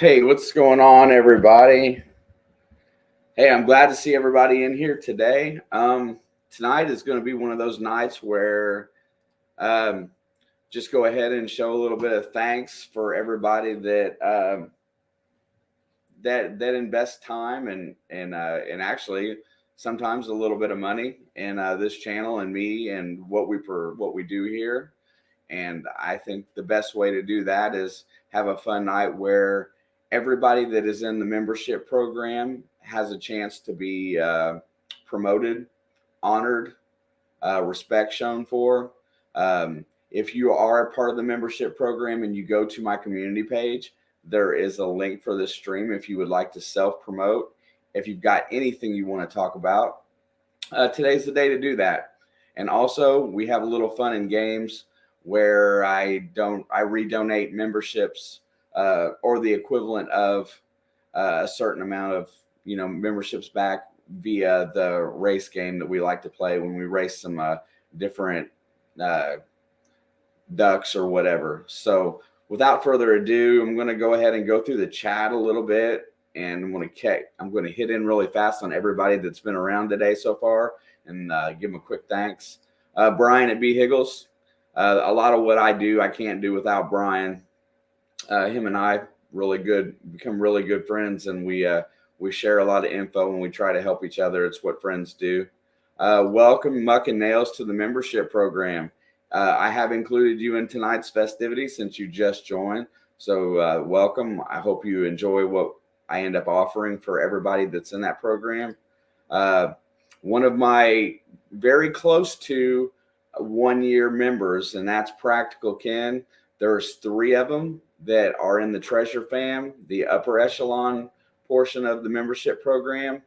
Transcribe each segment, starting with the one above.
Hey, what's going on, everybody? Hey, I'm glad to see everybody in here today. Tonight is going to be one of those nights where um, just go ahead and show a little bit of thanks for everybody that invests time and actually sometimes a little bit of money in this channel and me and what we do here. And I think the best way to do that is have a fun night where everybody that is in the membership program has a chance to be promoted, honored, respect shown for. If you are a part of the membership program and you go to my community page, there is a link for this stream if you would like to self promote. If you've got anything you want to talk about, today's the day to do that. And also, we have a little fun and games where I redonate memberships or the equivalent of a certain amount of memberships back via the race game that we like to play when we race some different uh, ducks or whatever. So without further ado, I'm going to go ahead and go through the chat a little bit, and I'm going to hit in really fast on everybody that's been around today so far, and give them a quick thanks. Brian at B Higgles. A lot of what I do, I can't do without Brian. Him and I become really good friends, and we share a lot of info and we try to help each other. It's what friends do. Welcome, Muck and Nails, to the membership program. I have included you in tonight's festivities since you just joined. So welcome. I hope you enjoy what I end up offering for everybody that's in that program. One of my very close to 1-year members, and that's Practical Ken. There's 3 of them that are in the Treasure Fam, the upper echelon portion of the membership program.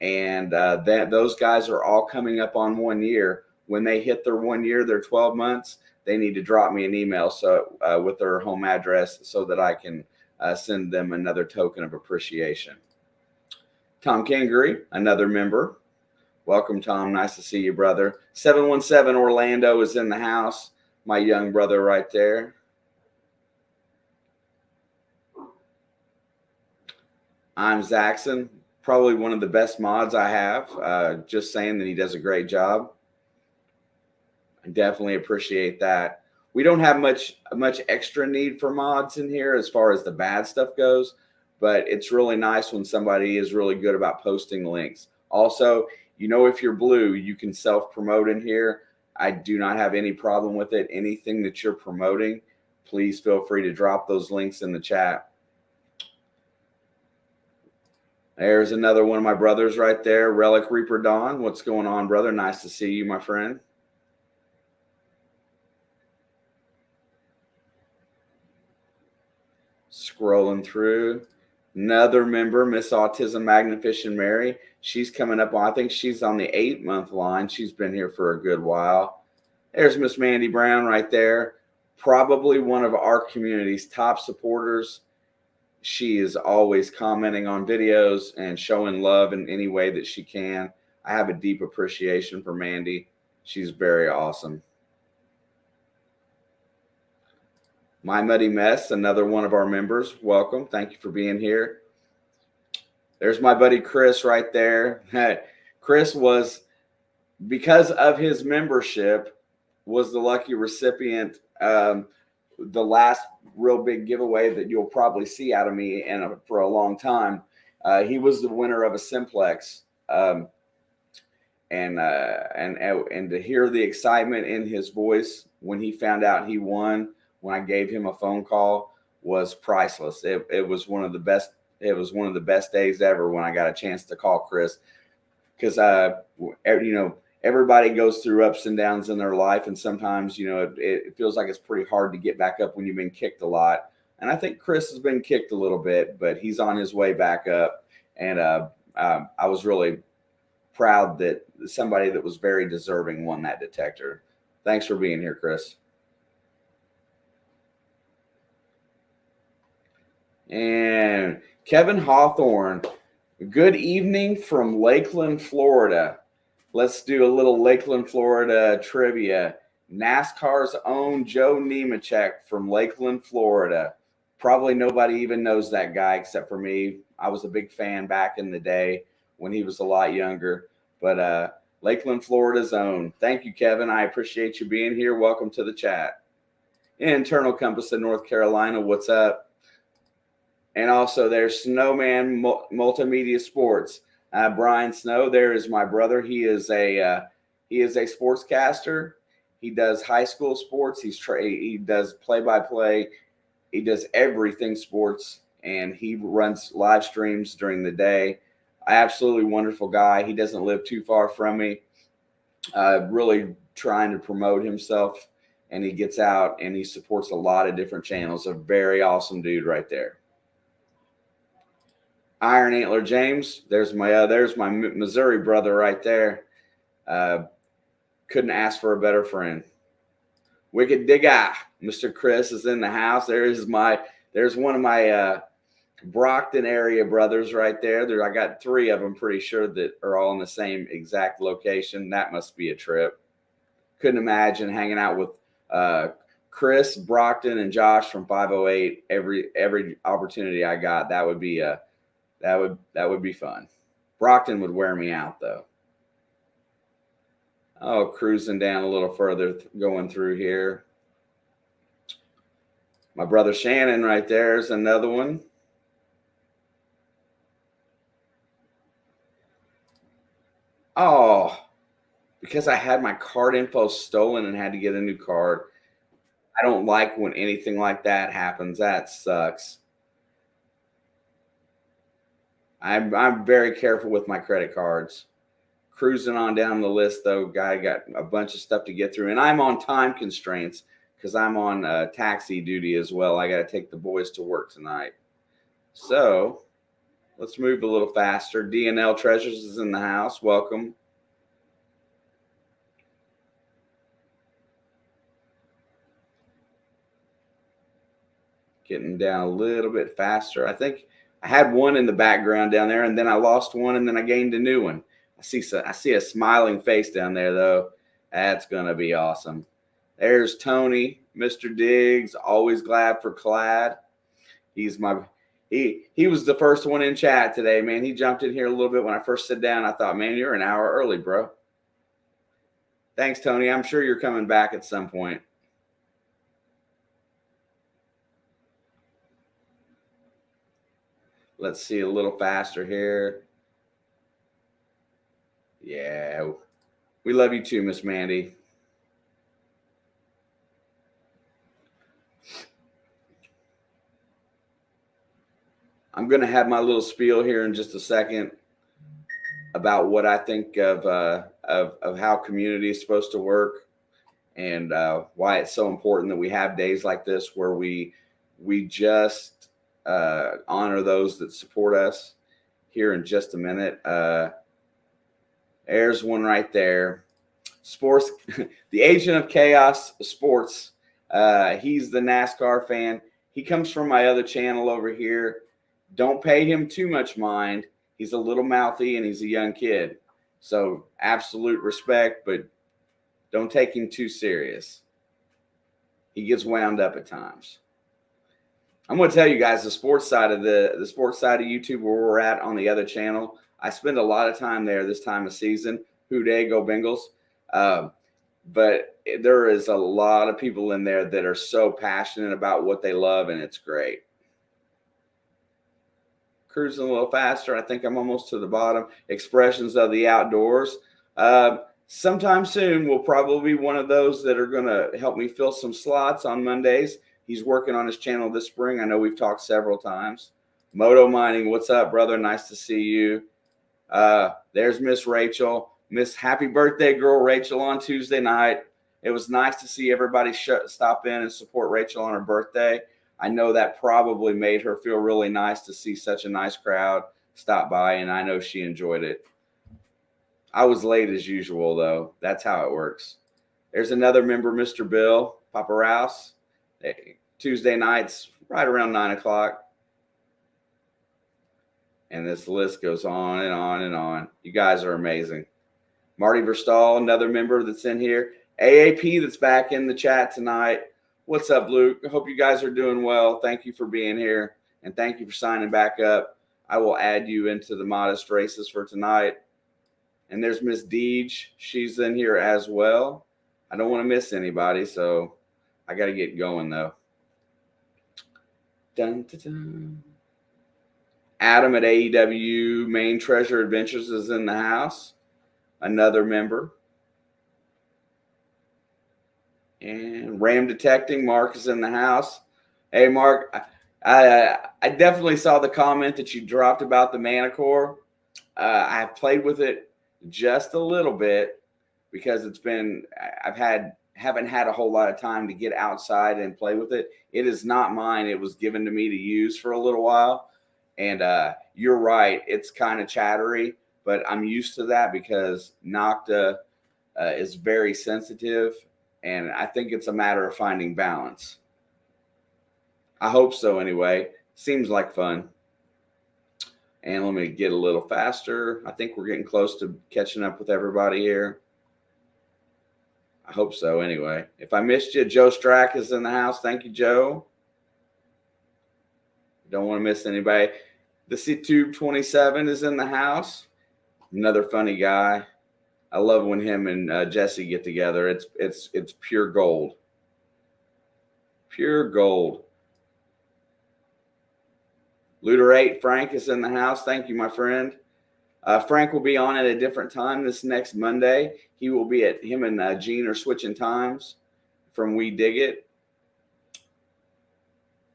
And those guys are all coming up on 1 year. When they hit their 1 year, their 12 months, they need to drop me an email with their home address so that I can send them another token of appreciation. Tom Kangaroo, another member. Welcome, Tom. Nice to see you, brother. 717 Orlando is in the house. My young brother right there. I'm Zaxxon, probably one of the best mods I have. Just saying that he does a great job. I definitely appreciate that. We don't have much extra need for mods in here as far as the bad stuff goes, but it's really nice when somebody is really good about posting links. Also, if you're blue, you can self-promote in here. I do not have any problem with it. Anything that you're promoting, please feel free to drop those links in the chat. There's another one of my brothers right there, Relic Reaper Dawn. What's going on, brother? Nice to see you, my friend. Scrolling through. Another member, Miss Autism Magnificent Mary. She's coming up on, I think she's on the 8-month line. She's been here for a good while. There's Miss Mandy Brown right there. Probably one of our community's top supporters. She is always commenting on videos and showing love in any way that she can. I have a deep appreciation for Mandy. She's very awesome. My Muddy Mess, another one of our members. Welcome. Thank you for being here. There's my buddy Chris right there. Chris was, because of his membership, was the lucky recipient. The last real big giveaway that you'll probably see out of me for a long time. He was the winner of a simplex. And to hear the excitement in his voice when he found out he won, when I gave him a phone call, was priceless. It was one of the best. It was one of the best days ever when I got a chance to call Chris, because everybody goes through ups and downs in their life, and sometimes it feels like it's pretty hard to get back up when you've been kicked a lot. And I think Chris has been kicked a little bit, but he's on his way back up. And I was really proud that somebody that was very deserving won that detector. Thanks for being here, Chris. And Kevin Hawthorne, good evening from Lakeland, Florida. Let's do a little Lakeland, Florida trivia. NASCAR's own Joe Nemechek from Lakeland, Florida. Probably nobody even knows that guy except for me. I was a big fan back in the day when he was a lot younger. But Lakeland, Florida's own. Thank you, Kevin. I appreciate you being here. Welcome to the chat. Internal Compass in North Carolina, what's up? And also there's Snowman Multimedia Sports. Brian Snow, there is my brother. He is a sportscaster. He does high school sports. He does play-by-play. He does everything sports, and he runs live streams during the day. Absolutely wonderful guy. He doesn't live too far from me. Really trying to promote himself, and he gets out and he supports a lot of different channels. A very awesome dude right there. Iron Antler James, there's my Missouri brother right there. Couldn't ask for a better friend. Wicked Digga, Mr. Chris is in the house. There's one of my Brockton area brothers right there. I got 3 of them, pretty sure, that are all in the same exact location. That must be a trip. Couldn't imagine hanging out with Chris, Brockton, and Josh from 508 every opportunity I got. That would be fun. Brockton would wear me out though. Oh, cruising down a little further, going through here. My brother Shannon right there is another one. Oh, because I had my card info stolen and had to get a new card. I don't like when anything like that happens. That sucks. I'm very careful with my credit cards. Cruising on down the list, though, guy, got a bunch of stuff to get through. And I'm on time constraints because I'm on taxi duty as well. I got to take the boys to work tonight. So let's move a little faster. DNL Treasures is in the house. Welcome. Getting down a little bit faster. I think I had one in the background down there, and then I lost one, and then I gained a new one. I see a smiling face down there, though. That's going to be awesome. There's Tony, Mr. Diggs, always glad for Clad. He was the first one in chat today, man. He jumped in here a little bit when I first sat down. I thought, man, you're an hour early, bro. Thanks, Tony. I'm sure you're coming back at some point. Let's see a little faster here. Yeah, we love you too, Miss Mandy. I'm going to have my little spiel here in just a second about what I think of how community is supposed to work and why it's so important that we have days like this where we just honor those that support us. Here in just a minute. There's one right there. Sports, the agent of chaos sports. He's the NASCAR fan. He comes from my other channel over here. Don't pay him too much mind. He's a little mouthy and he's a young kid. So absolute respect, but don't take him too serious. He gets wound up at times. I'm going to tell you guys the sports side of the sports side of YouTube where we're at on the other channel. I spend a lot of time there this time of season. Who day, go Bengals. But there is a lot of people in there that are so passionate about what they love, and it's great. Cruising a little faster. I think I'm almost to the bottom. Expressions of the outdoors. Sometime soon, we'll probably be one of those that are going to help me fill some slots on Mondays. He's working on his channel this spring. I know we've talked several times. Moto Mining, what's up, brother? Nice to see you. There's Miss Rachel. Miss Happy Birthday Girl Rachel on Tuesday night. It was nice to see everybody stop in and support Rachel on her birthday. I know that probably made her feel really nice to see such a nice crowd stop by, and I know she enjoyed it. I was late as usual, though. That's how it works. There's another member, Mr. Bill, Papa Rouse. Tuesday nights, right around 9 o'clock. And this list goes on and on and on. You guys are amazing. Marty Verstal, another member that's in here. AAP that's back in the chat tonight. What's up, Luke? I hope you guys are doing well. Thank you for being here, and thank you for signing back up. I will add you into the modest races for tonight. And there's Miss Deej. She's in here as well. I don't want to miss anybody, so I got to get going, though. Dun, dun, dun. Adam at AEW Main Treasure Adventures is in the house. Another member. And Ram Detecting, Mark is in the house. Hey, Mark, I definitely saw the comment that you dropped about the Manicore. I have played with it just a little bit because haven't had a whole lot of time to get outside and play with it. It is not mine. It was given to me to use for a little while. And you're right. It's kind of chattery, but I'm used to that because Nocta is very sensitive. And I think it's a matter of finding balance. I hope so anyway. Seems like fun. And let me get a little faster. I think we're getting close to catching up with everybody here. I hope so anyway. If I missed you, Joe Strack is in the house. Thank you, Joe. Don't want to miss anybody. The C-Tube 27 is in the house. Another funny guy. I love when him and Jesse get together. It's pure gold. Pure gold. Looter 8, Frank is in the house. Thank you, my friend. Frank will be on at a different time this next Monday. He will be at him and Gene are switching times from We Dig It.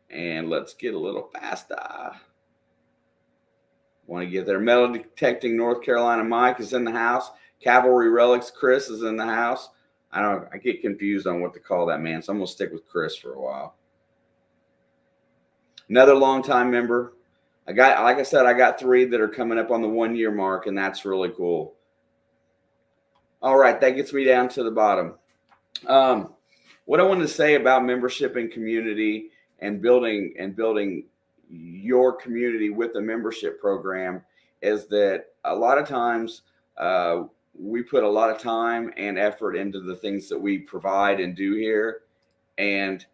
And let's get a little faster. Want to get there. Metal Detecting North Carolina Mike is in the house. Cavalry Relics Chris is in the house. I get confused on what to call that man, so I'm going to stick with Chris for a while. Another longtime member. Like I said, I got 3 that are coming up on the 1-year mark, and that's really cool. All right, that gets me down to the bottom. What I wanted to say about membership and community and building your community with a membership program is that a lot of times we put a lot of time and effort into the things that we provide and do here. And,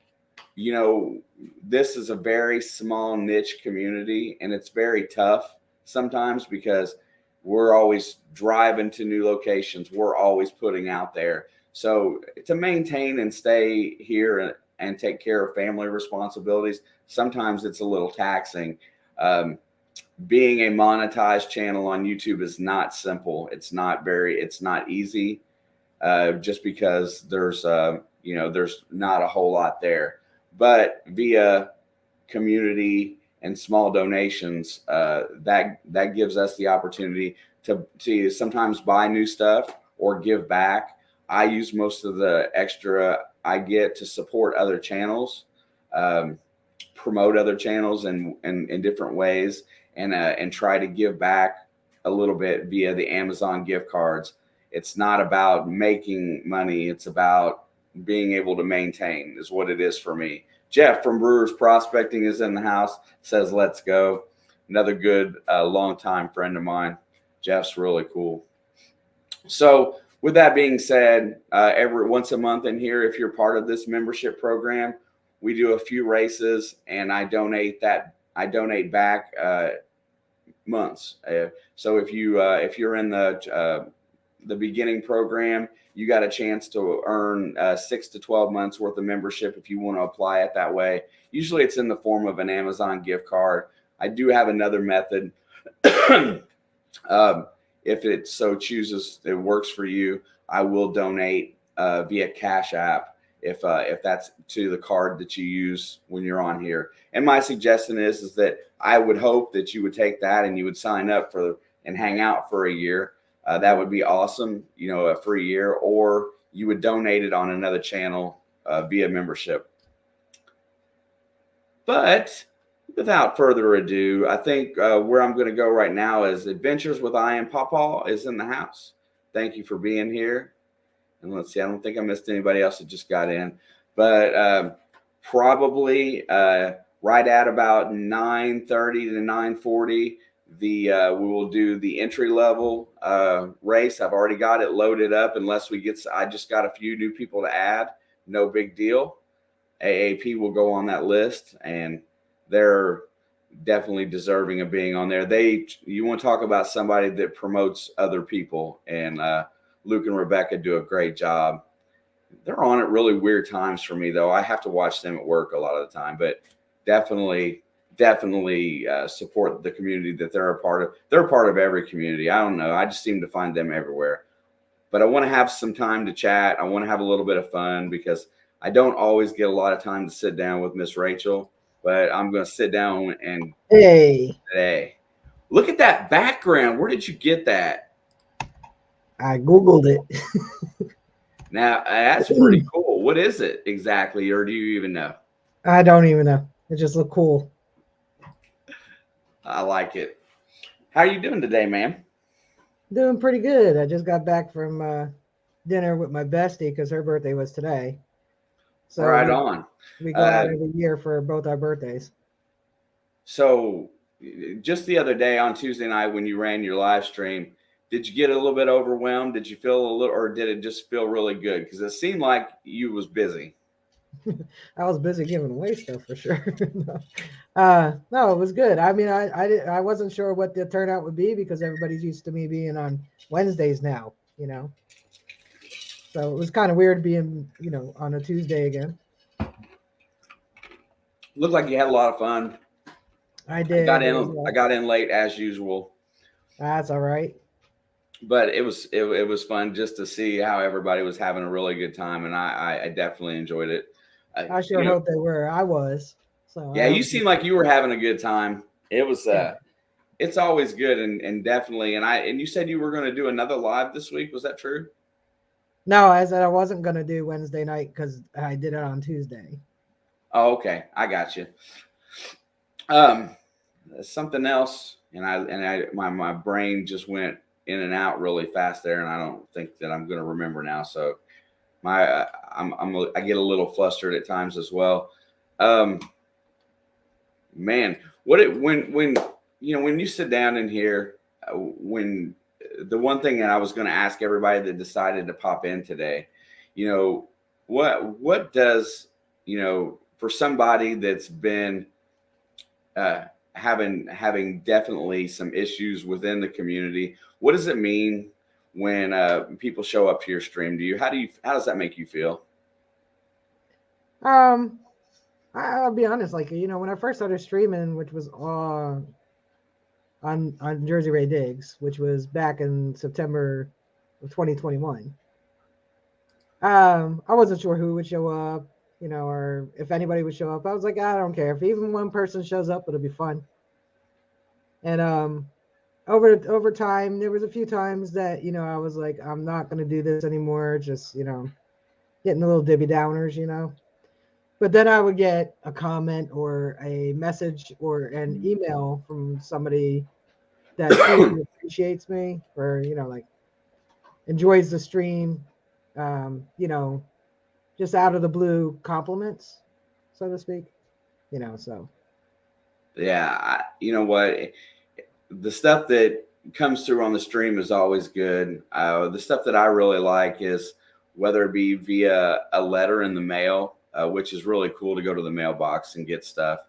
you know, this is a very small niche community, and it's very tough sometimes because we're always driving to new locations. We're always putting out there. So to maintain and stay here and take care of family responsibilities, sometimes it's a little taxing. Being a monetized channel on YouTube is not simple. It's not easy, just because there's not a whole lot there. But via community and small donations, that gives us the opportunity to sometimes buy new stuff or give back. I use most of the extra I get to support other channels, promote other channels in different ways, and try to give back a little bit via the Amazon gift cards. It's not about making money. It's about being able to maintain is what it is for me. Jeff from Brewers Prospecting is in the house, says, let's go. Another good longtime friend of mine. Jeff's really cool. So with that being said, every once a month in here, if you're part of this membership program, we do a few races, and I donate back months. So if you're in the beginning program, you got a chance to earn 6 to 12 months worth of membership if you want to apply it that way. Usually it's in the form of an Amazon gift card. I do have another method. If it so chooses, it works for you, I will donate via Cash App if that's to the card that you use when you're on here. And my suggestion is that I would hope that you would take that and you would sign up and hang out for a year. That would be awesome, for a year, or you would donate it on another channel via membership. But without further ado, I think where I'm going to go right now is Adventures with I Am Pawpaw is in the house. Thank you for being here. And let's see, I don't think I missed anybody else that just got in. But probably right at about 9:30 to 9:40, we will do the entry level race. I've already got it loaded up. I just got a few new people to add. No big deal. AAP will go on that list, and they're definitely deserving of being on there. You want to talk about somebody that promotes other people, and Luke and Rebecca do a great job. They're on at really weird times for me, though. I have to watch them at work a lot of the time, but definitely support the community that they're a part of. They're a part of every community. I don't know. I just seem to find them everywhere. But I want to have some time to chat. I want to have a little bit of fun because I don't always get a lot of time to sit down with Miss Rachel. But I'm going to sit down and today. Look at that background. Where did you get that? I Googled it. Now, that's pretty cool. What is it exactly? Or do you even know? I don't even know. It just looked cool. I like it. How are you doing today, man? Doing pretty good. I just got back from dinner with my bestie because her birthday was today. So right on. We go out every year for both our birthdays. So just the other day on Tuesday night when you ran your live stream, did you get a little bit overwhelmed? Did you feel a little, or did it just feel really good? Because it seemed like you was busy. I was busy giving away stuff for sure. No, it was good. I mean, I wasn't sure what the turnout would be because everybody's used to me being on Wednesdays now, you know. So it was kind of weird being, you know, on a Tuesday again. Looked like you had a lot of fun. I did. I got in late as usual. That's all right. But it was fun just to see how everybody was having a really good time, and I definitely enjoyed it. I sure hope they were. I was. So yeah, you seemed like you were having a good time. It was it's always good and definitely. And you said you were going to do another live this week. Was that true? No, I said I wasn't going to do Wednesday night because I did it on Tuesday. Oh, okay, I got you. Something else, and my brain just went in and out really fast there, and I don't think that I'm going to remember now. So I get a little flustered at times as well. Man, when you sit down in here, when the one thing that I was going to ask everybody that decided to pop in today, you know, what does, you know, for somebody that's been having definitely some issues within the community, what does it mean when people show up to your stream? How does that make you feel? I'll be honest, like, you know, when I first started streaming, which was on Jersey Ray Diggs, which was back in September of 2021. I wasn't sure who would show up, you know, or if anybody would show up. I was like, I don't care. If even one person shows up, it'll be fun. And over time, there was a few times that, you know, I was like, I'm not going to do this anymore. Just, you know, getting a little Debbie Downers, you know. But then I would get a comment or a message or an email from somebody that appreciates me or, you know, like enjoys the stream, you know, just out of the blue compliments, so to speak, you know, so. Yeah, you know what? The stuff that comes through on the stream is always good. The stuff that I really like is whether it be via a letter in the mail, which is really cool to go to the mailbox and get stuff.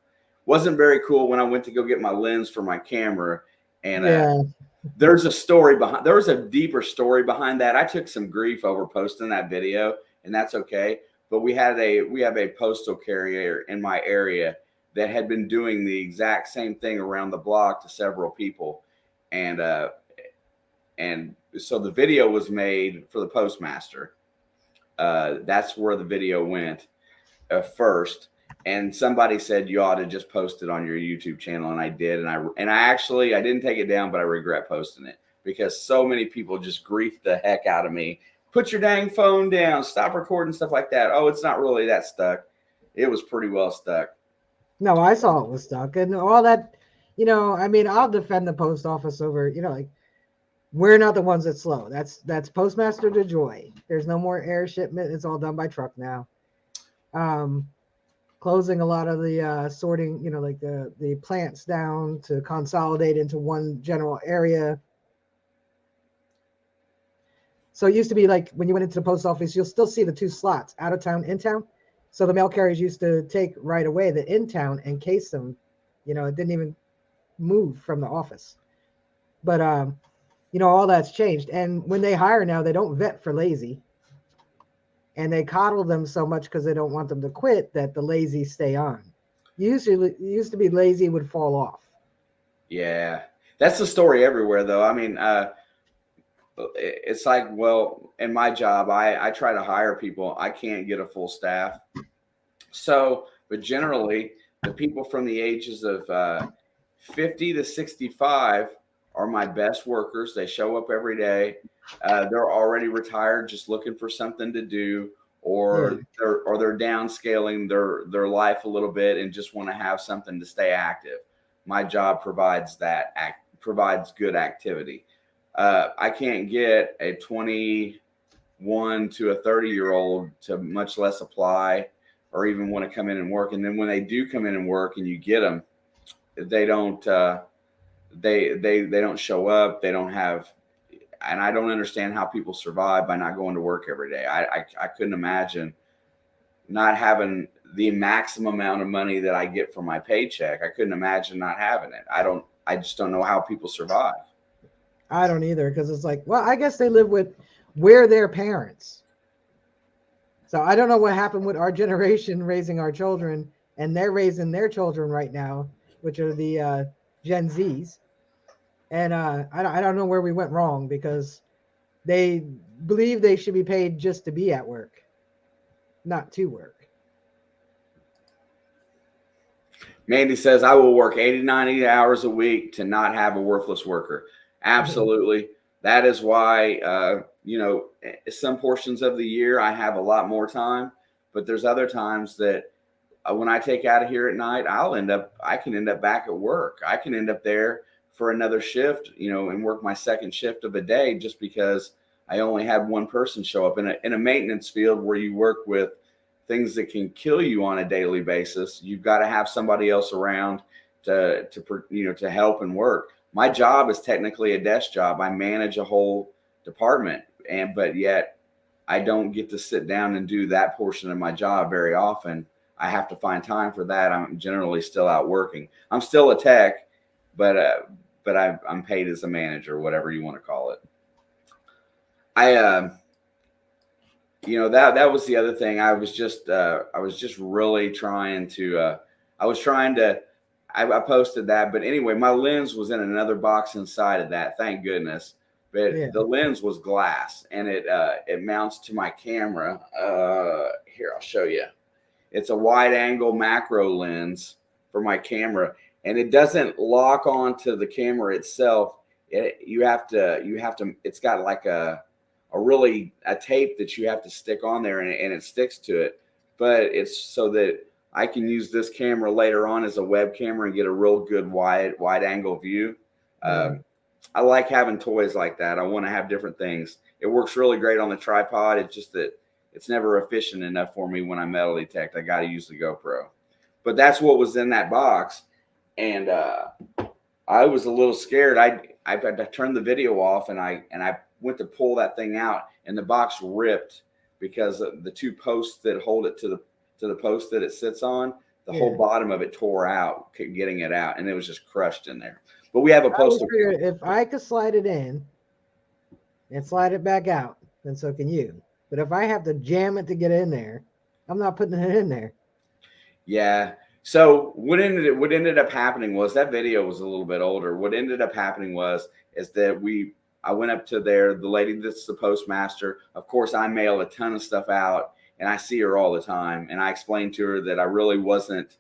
Wasn't very cool when I went to go get my lens for my camera, and there's a story behind. There was a deeper story behind that. I took some grief over posting that video, and that's okay. But we have a postal carrier in my area that had been doing the exact same thing around the block to several people, and so the video was made for the postmaster. That's where the video went first, and somebody said you ought to just post it on your YouTube channel, and I did, and I didn't take it down, but I regret posting it because so many people just griefed the heck out of me. Put your dang phone down, stop recording, stuff like that. Oh, it's not really that stuck. It was pretty well stuck. No, I saw it was stuck, and all that, you know, I mean, I'll defend the post office over, you know, like, we're not the ones that's slow. That's Postmaster to Joy. There's no more air shipment. It's all done by truck now. Closing a lot of the sorting, you know, like the plants down to consolidate into one general area. So it used to be like when you went into the post office, you'll still see the two slots, out of town, in town. So the mail carriers used to take right away the in town and case them. You know, it didn't even move from the office. But you know, all that's changed. And when they hire now, they don't vet for lazy, and they coddle them so much because they don't want them to quit that the lazy stay on. Used to be lazy would fall off. Yeah, that's the story everywhere, though. I mean, it's like, well, in my job, I try to hire people. I can't get a full staff. So, but generally, the people from the ages of 50 to 65 are my best workers. They show up every day. They're already retired, just looking for something to do, Yeah, or they're downscaling their life a little bit and just want to have something to stay active. My job provides provides good activity. I can't get a 21 to a 30-year-old to much less apply or even want to come in and work. And then when they do come in and work and you get them, they don't they don't show up. They don't have, and I don't understand how people survive by not going to work every day. I couldn't imagine not having the maximum amount of money that I get from my paycheck. I couldn't imagine not having it. I just don't know how people survive. I don't either because it's like, well, I guess they live with we're their parents. So I don't know what happened with our generation raising our children, and they're raising their children right now, which are the Gen Zs. And I don't know where we went wrong because they believe they should be paid just to be at work, not to work. Mandy says, I will work 80, 90 hours a week to not have a worthless worker. Absolutely. That is why, some portions of the year I have a lot more time, but there's other times that when I take out of here at night, I can end up back at work. I can end up there for another shift, and work my second shift of a day just because I only had one person show up in a maintenance field where you work with things that can kill you on a daily basis. You've got to have somebody else around to help and work. My job is technically a desk job. I manage a whole department, but yet I don't get to sit down and do that portion of my job very often. I have to find time for that. I'm generally still out working. I'm still a tech, but I'm paid as a manager, whatever you want to call it. That was the other thing. I was just really trying to. I posted that, but anyway, my lens was in another box inside of that. Thank goodness. But Yeah. the lens was glass, and it mounts to my camera. Here, I'll show you. It's a wide angle macro lens for my camera, and it doesn't lock onto the camera itself. You have to. It's got like a tape that you have to stick on there, and it sticks to it. But it's so that I can use this camera later on as a web camera and get a real good wide angle view. I like having toys like that. I want to have different things. It works really great on the tripod. It's just that it's never efficient enough for me when I metal detect. I got to use the GoPro. But that's what was in that box, and I was a little scared. I turned the video off, and I went to pull that thing out, and the box ripped because the two posts that hold it to the post that it sits on, the whole bottom of it tore out, getting it out, and it was just crushed in there. But we have a post. If I could slide it in and slide it back out, then so can you. But if I have to jam it to get in there, I'm not putting it in there. Yeah. So what ended up happening was that video was a little bit older. What ended up happening is that I went up to the lady that's the postmaster. Of course, I mail a ton of stuff out, and I see her all the time. And I explained to her that I really wasn't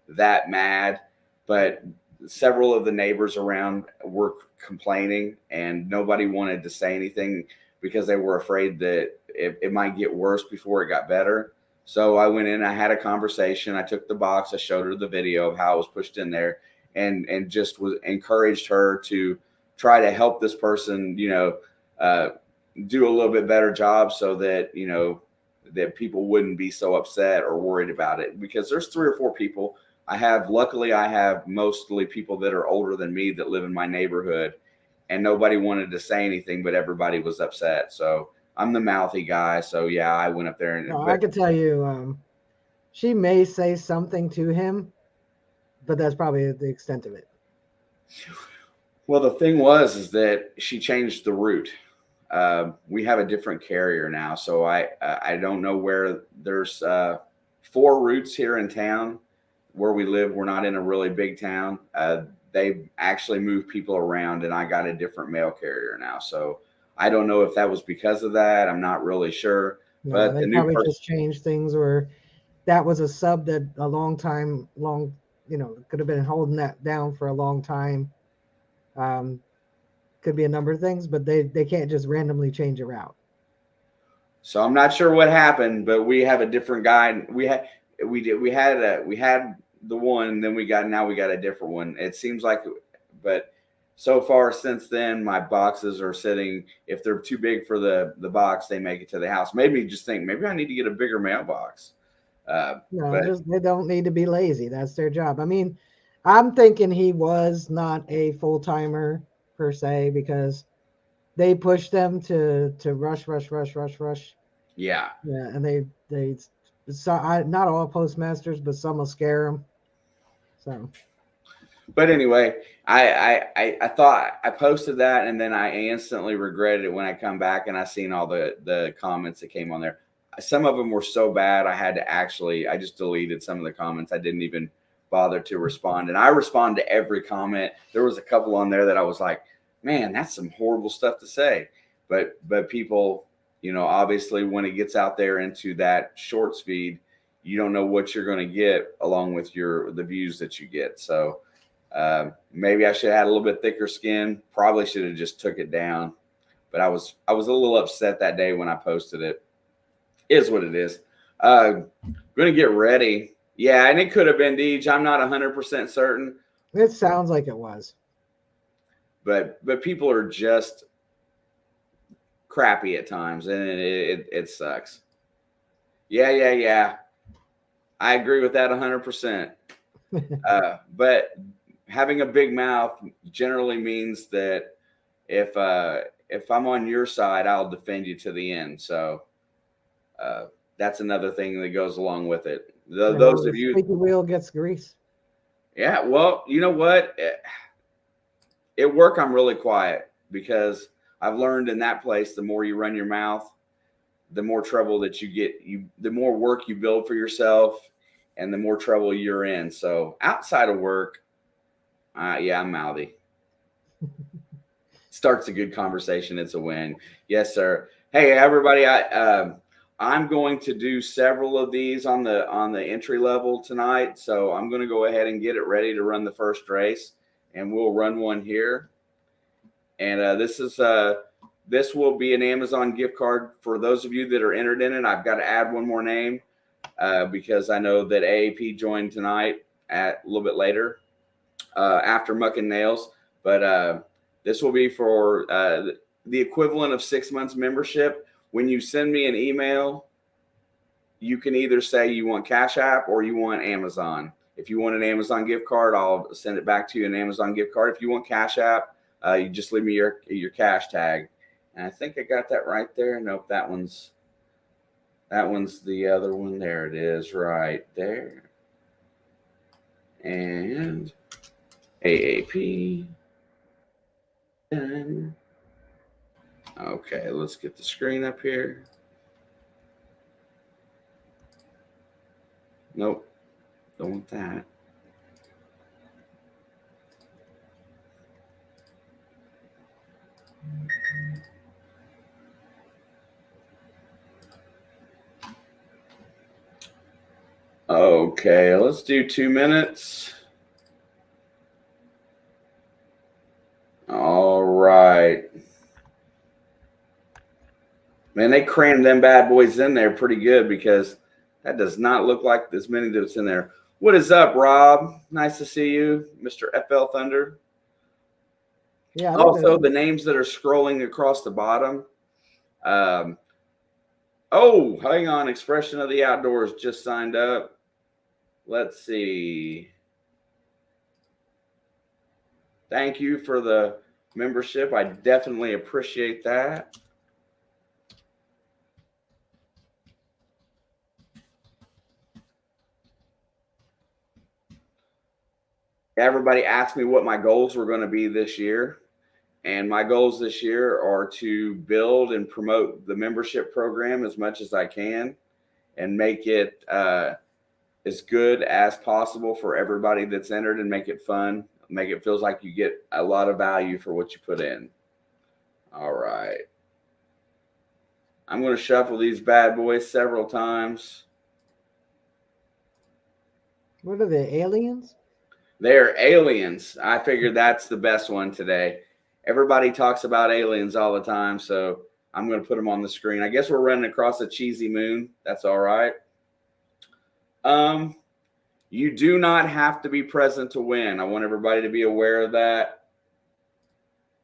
that mad, but several of the neighbors around were complaining, and nobody wanted to say anything because they were afraid that it might get worse before it got better. So I went in, I had a conversation. I took the box, I showed her the video of how it was pushed in there, and just encouraged her to try to help this person, do a little bit better job so that, that people wouldn't be so upset or worried about it, because there's 3 or 4 people. Luckily I have mostly people that are older than me that live in my neighborhood, and nobody wanted to say anything, but everybody was upset. So I'm the mouthy guy. So yeah, I went up there and I can tell you, she may say something to him, but that's probably the extent of it. Well, the thing is that she changed the route. We have a different carrier now, so I don't know where. There's 4 routes here in town where we live. We're not in a really big town. They actually move people around, and I got a different mail carrier now. So I don't know if that was because of that. I'm not really sure. No, But they the new probably person, just changed things, or that was a sub that a long, could have been holding that down for a long time. Could be a number of things, but they can't just randomly change a route. so I'm not sure what happened, but we have a different guy. We had the one, then we got a different one. It seems like, but so far since then, my boxes are sitting. If they're too big for the box, they make it to the house. Made me just think maybe I need to get a bigger mailbox. No, But they don't need to be lazy. That's their job. I mean, I'm thinking he was not a full timer per se, because they push them to rush, rush, rush, rush, rush. yeah, Yeah, and they not all postmasters, but some will scare them. So but anyway, I thought I posted that, and then I instantly regretted it when I come back and I seen all the comments that came on there. Some of them were so bad I just deleted some of the comments. I didn't even bother to respond, and I respond to every comment. There was a couple on there that I was like, man, that's some horrible stuff to say. But people, obviously when it gets out there into that shorts feed, you don't know what you're going to get along with the views that you get. So maybe I should have had a little bit thicker skin. Probably should have just took it down. But I was a little upset that day when I posted it. Is what it is. Going to get ready. Yeah, and it could have been Deej. I'm not 100% certain. it sounds like it was. But people are just crappy at times, and it sucks. Yeah. I agree with that 100%. But having a big mouth generally means that if I'm on your side, I'll defend you to the end. So that's another thing that goes along with it. Those of you, squeaky wheel gets grease. yeah. Well, you know what? At work, I'm really quiet because I've learned in that place, the more you run your mouth, the more trouble that you get. The more work you build for yourself, and the more trouble you're in. So outside of work, yeah, I'm mouthy. Starts a good conversation. It's a win. Yes, sir. Hey, everybody. I'm going to do several of these on the entry level tonight. So I'm going to go ahead and get it ready to run the first race, and we'll run one here. And this will be an Amazon gift card for those of you that are entered in it. I've got to add one more name because I know that AAP joined tonight at a little bit later after Muck and Nails. But this will be for the equivalent of 6 months membership. When you send me an email, you can either say you want Cash App or you want Amazon. If you want an Amazon gift card, I'll send it back to you, an Amazon gift card. If you want Cash App, you just leave me your cash tag. And I think I got that right there. Nope, that one's the other one. There it is right there. And AAP. Done. Okay, let's get the screen up here. Nope, don't want that. Okay, let's do 2 minutes. All right. Man, they crammed them bad boys in there pretty good because that does not look like as many that's in there. What is up, Rob? Nice to see you, Mr. FL Thunder. Yeah. Also, the names that are scrolling across the bottom. Oh, hang on. Expression of the Outdoors just signed up. Let's see. Thank you for the membership. I definitely appreciate that. everybody asked me what my goals were going to be this year. And my goals this year are to build and promote the membership program as much as I can and make it as good as possible for everybody that's entered and make it fun. Make it feels like you get a lot of value for what you put in. All right. I'm going to shuffle these bad boys several times. What are they, aliens? They're aliens. I figured that's the best one today. Everybody talks about aliens all the time, so I'm going to put them on the screen. I guess we're running across a cheesy moon. That's all right. You do not have to be present to win. I want everybody to be aware of that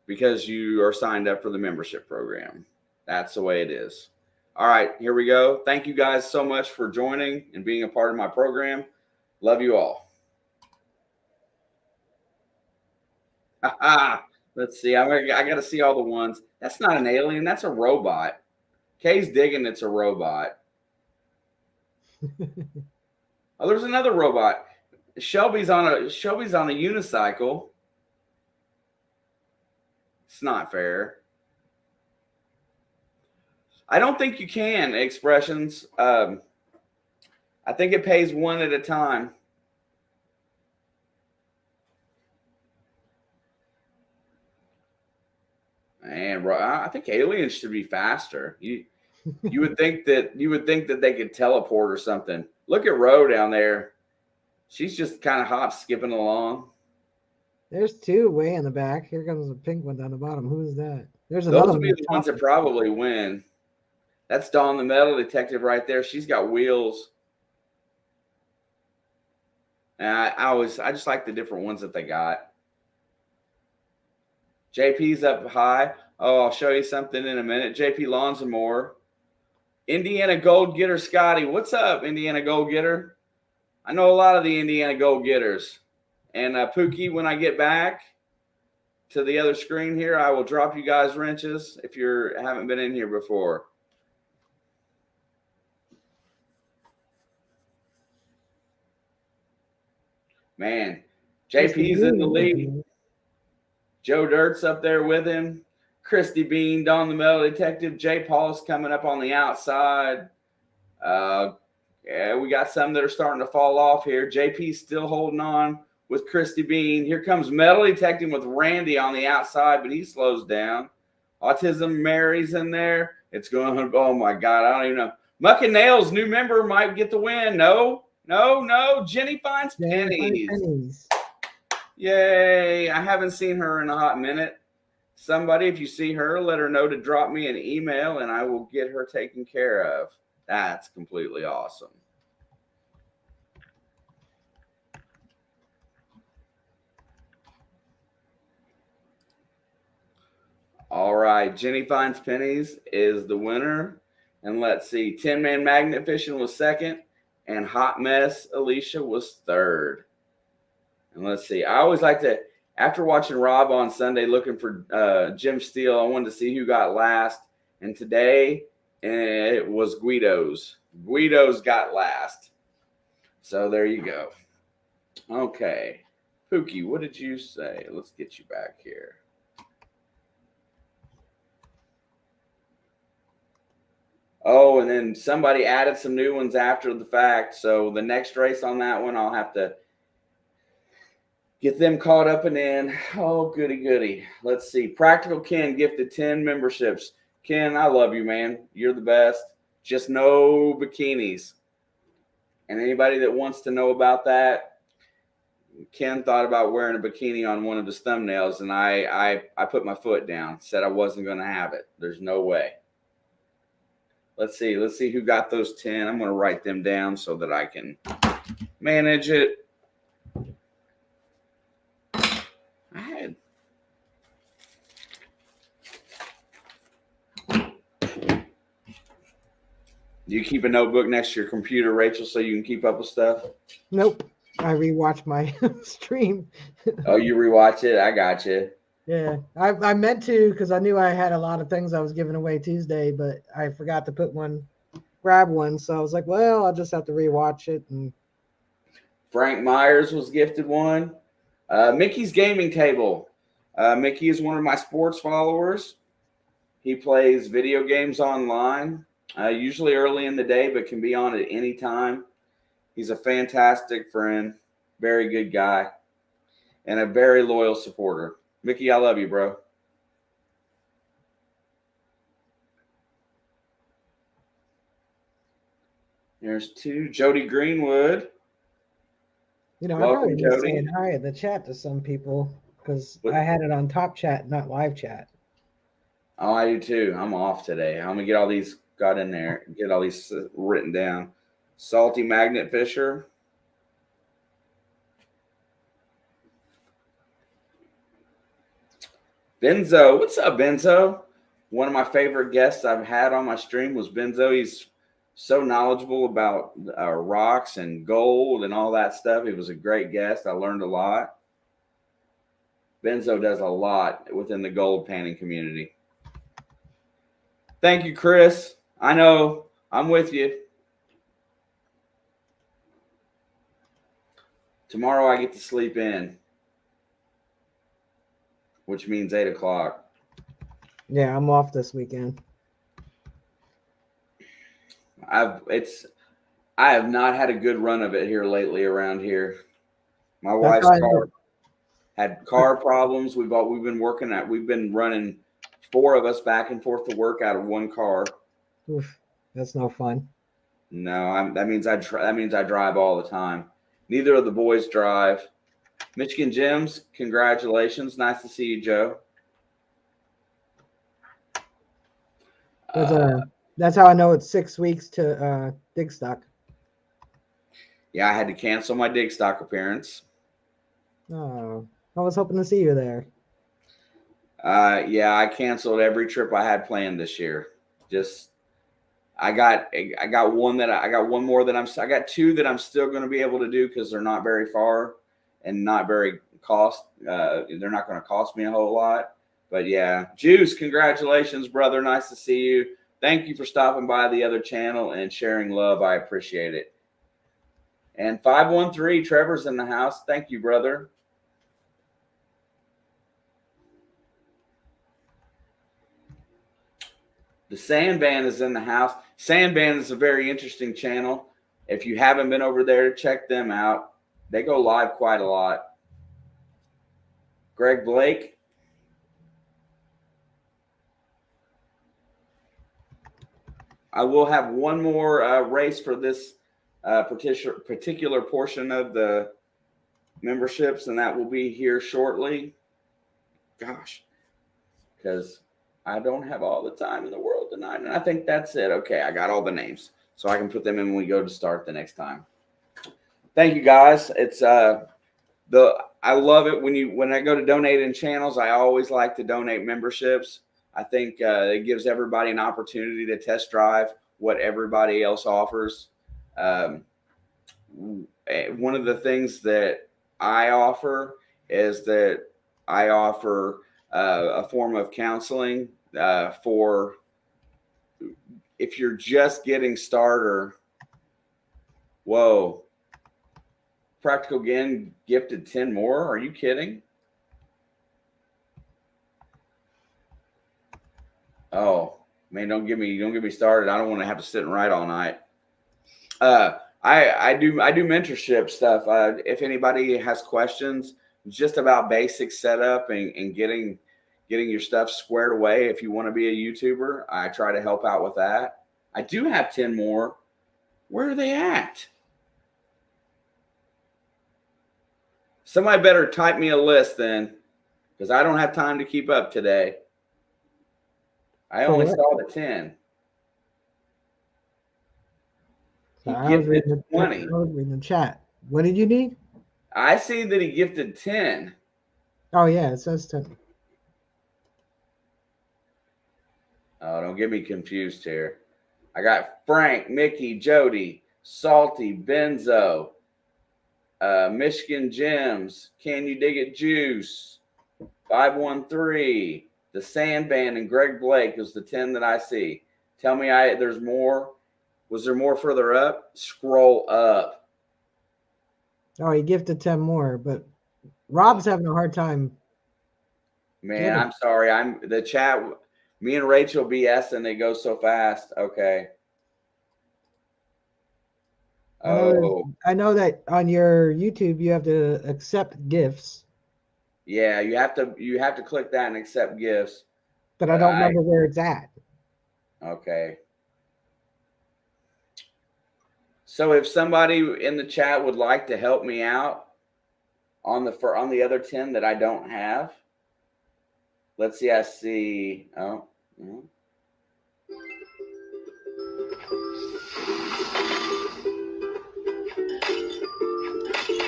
because you are signed up for the membership program. That's the way it is. All right, here we go. Thank you guys so much for joining and being a part of my program. Love you all. Let's see. I got to see all the ones. That's not an alien. That's a robot. Kay's digging it's a robot. Oh, there's another robot. Shelby's on a unicycle. It's not fair. I don't think you can expressions. I think it pays one at a time. And I think aliens should be faster. You would think that they could teleport or something. Look at Ro down there. She's just kind of hop skipping along. There's two way in the back. Here comes the pink one down the bottom. Who's that? There's another Those one. would be the ones that probably win. That's Dawn the Metal Detective right there. She's got wheels. And I just like the different ones that they got. JP's up high. Oh, I'll show you something in a minute. JP Lawns and more. Indiana Gold Getter Scotty. What's up, Indiana Gold Getter? I know a lot of the Indiana Gold Getters. And Pookie, when I get back to the other screen here, I will drop you guys wrenches if you haven't been in here before. Man, JP's in the lead. Joe Dirt's up there with him. Christy Bean, Don the Metal Detective. Jay Paul's coming up on the outside. Yeah, we got some that are starting to fall off here. JP's still holding on with Christy Bean. Here comes Metal Detective with Randy on the outside, but he slows down. Autism Mary's in there. It's going, oh my God, I don't even know. Muck and Nails, new member, might get the win. No. Jenny finds pennies. Yay. I haven't seen her in a hot minute. Somebody, if you see her, let her know to drop me an email and I will get her taken care of. That's completely awesome. All right. Jenny Finds Pennies is the winner. And let's see. 10-Man Magnet Fishing was second. And Hot Mess Alicia was third. And let's see. I always like to, after watching Rob on Sunday looking for Jim Steele, I wanted to see who got last. And today it was Guido's. Guido's got last. So there you go. Okay. Pookie, what did you say? Let's get you back here. Oh, and then somebody added some new ones after the fact. So the next race on that one, I'll have to get them caught up and in. Oh, goody. Let's see. Practical Ken gifted 10 memberships. Ken, I love you, man. You're the best. Just no bikinis. And anybody that wants to know about that, Ken thought about wearing a bikini on one of his thumbnails, and I put my foot down, said I wasn't going to have it. There's no way. Let's see who got those 10. I'm going to write them down so that I can manage it. Do you keep a notebook next to your computer, Rachel, so you can keep up with stuff? Nope. I rewatch my stream. Oh, you rewatch it? I got you. Yeah, I meant to because I knew I had a lot of things I was giving away Tuesday, but I forgot to grab one. So I was like, well, I'll just have to rewatch it. And Frank Myers was gifted one. Mickey's Gaming Table. Mickey is one of my sports followers. He plays video games online, usually early in the day, but can be on at any time. He's a fantastic friend, very good guy, and a very loyal supporter. Mickey, I love you, bro. There's two. Jody Greenwood. You know, I Welcome, probably was Jody. saying hi in the chat to some people because I had it on top chat, not live chat. Oh, I do too. I'm off today. I'm gonna get all these got in there, get all these written down. Salty Magnet Fisher. Benzo, what's up, Benzo? One of my favorite guests I've had on my stream was Benzo. He's so knowledgeable about rocks and gold and all that stuff. He was a great guest. I learned a lot. Benzo does a lot within the gold panning community. Thank you, Chris. I know I'm with you. Tomorrow I get to sleep in, which means 8 o'clock. Yeah, I'm off this weekend. I have not had a good run of it here lately around here. My wife's car had car problems. We've been running 4 of us back and forth to work out of one car. Oof, that's no fun. No, that means I drive all the time. Neither of the boys drive. Michigan Gyms, congratulations. Nice to see you, Joe. That's how I know it's 6 weeks to dig stock. Yeah, I had to cancel my dig stock appearance. Oh, I was hoping to see you there. Yeah, I canceled every trip I had planned this year. I got one more that I got 2 that I'm still going to be able to do because they're not very far and not very they're not going to cost me a whole lot. But yeah, Juice, congratulations, brother. Nice to see you. Thank you for stopping by the other channel and sharing love. I appreciate it. And 513, Trevor's in the house. Thank you, brother. The Sandvan is in the house. Sandvan is a very interesting channel. If you haven't been over there, check them out. They go live quite a lot. Greg Blake. I will have one more race for this particular portion of the memberships, and that will be here shortly. Gosh, because I don't have all the time in the world tonight, and I think that's it. Okay, I got all the names, so I can put them in when we go to start the next time. Thank you, guys. It's I love it when I go to donate in channels. I always like to donate memberships. I think it gives everybody an opportunity to test drive what everybody else offers. One of the things that I offer is that I offer a form of counseling for if you're just getting started. Whoa. Practical Again gifted 10 more. Are you kidding? Oh man, don't get me started. I don't want to have to sit and write all night. I do mentorship stuff. If anybody has questions just about basic setup and getting your stuff squared away, if you want to be a YouTuber, I try to help out with that. I do have 10 more. Where are they at? Somebody better type me a list then, because I don't have time to keep up today. I only saw the 10. He gifted 20. I was reading the chat. What did you need? I see that he gifted 10. Oh, yeah, it says 10. Oh, don't get me confused here. I got Frank, Mickey, Jody, Salty, Benzo, Michigan Gems, Can You Dig It Juice, 513, the Sandband, and Greg Blake is the 10 that I see. Tell me there's more. Was there more further up? Scroll up. Oh, he gifted 10 more, but Rob's having a hard time. Man, I'm sorry. I'm the chat. Me and Rachel BS and they go so fast. Okay. I know that on your YouTube you have to accept gifts. Yeah, you have to click that and accept gifts. But I don't remember where it's at. Okay. So if somebody in the chat would like to help me out on the other 10 that I don't have, let's see. I see. Oh. Yeah.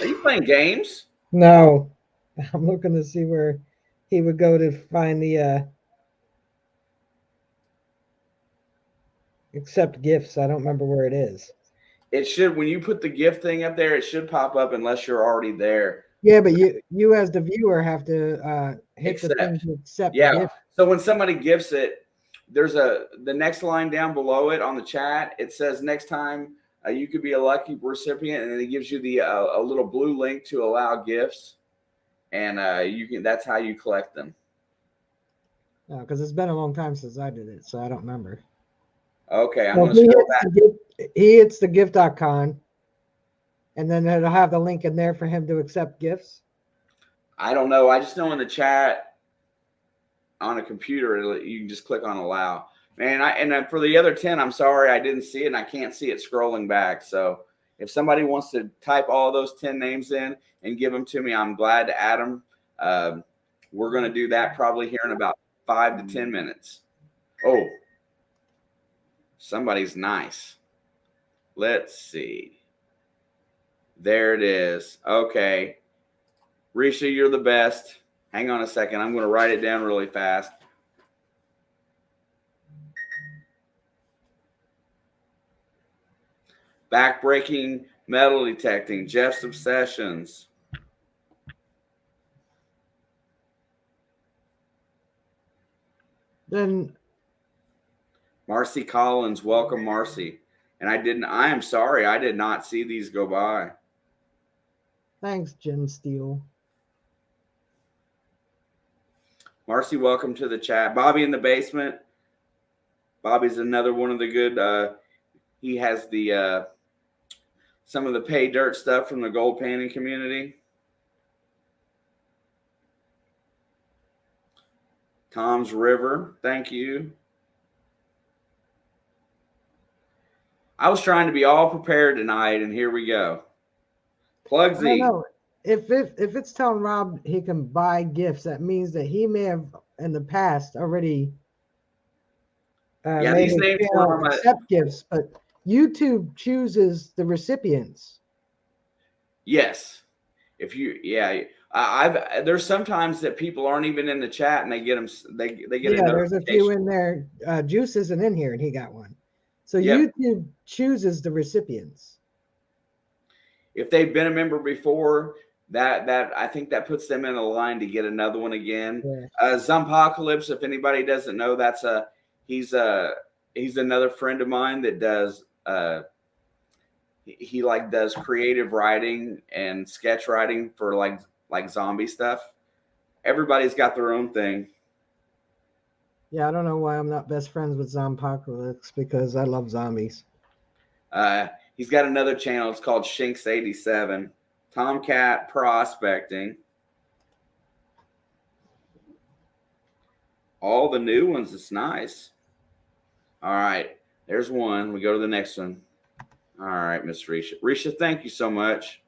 Are you playing games? No, I'm looking to see where he would go to find the accept gifts. I don't remember where it is. It should, when you put the gift thing up there, it should pop up unless you're already there. Yeah, but you as the viewer have to hit the thing to accept. Yeah. Gift. So when somebody gifts it, there's the next line down below it on the chat. It says next time you could be a lucky recipient, and it gives you the a little blue link to allow gifts, and you can. That's how you collect them. Because it's been a long time since I did it, so I don't remember. Okay, I'm going to scroll back. He hits the gift icon, and then it'll have the link in there for him to accept gifts. I don't know. I just know in the chat on a computer, you can just click on allow. Man, and for the other 10, I'm sorry I didn't see it, and I can't see it scrolling back. So if somebody wants to type all those 10 names in and give them to me, I'm glad to add them. We're going to do that probably here in about 5 to 10 minutes. Oh, somebody's nice. Let's see. There it is. Okay. Risha, you're the best. Hang on a second. I'm going to write it down really fast. Backbreaking metal detecting. Jeff's Obsessions. Then Marcy Collins. Welcome, Marcy. And I am sorry. I did not see these go by. Thanks, Jim Steele. Marcy, welcome to the chat. Bobby in the basement. Bobby's another one of the good. He has the some of the pay dirt stuff from the gold panning community. Tom's River, thank you. I was trying to be all prepared tonight, and here we go. Plug Z. I don't know. If it's telling Rob he can buy gifts, that means that he may have in the past already these names were on accept gifts, but YouTube chooses the recipients. Yes. If you, there's sometimes that people aren't even in the chat and they get them. They get a notification. There's a few in there. Juice isn't in here, and he got one. So YouTube chooses the recipients. If they've been a member before, that I think that puts them in a line to get another one again. Yeah. Zompocalypse, if anybody doesn't know, he's another friend of mine that does he does creative writing and sketch writing for like zombie stuff. Everybody's got their own thing. Yeah, I don't know why I'm not best friends with Zompocalypse, because I love zombies. He's got another channel. It's called Shinks87. Tomcat Prospecting. All the new ones. It's nice. All right. There's one. We go to the next one. All right, Miss Risha. Risha, thank you so much.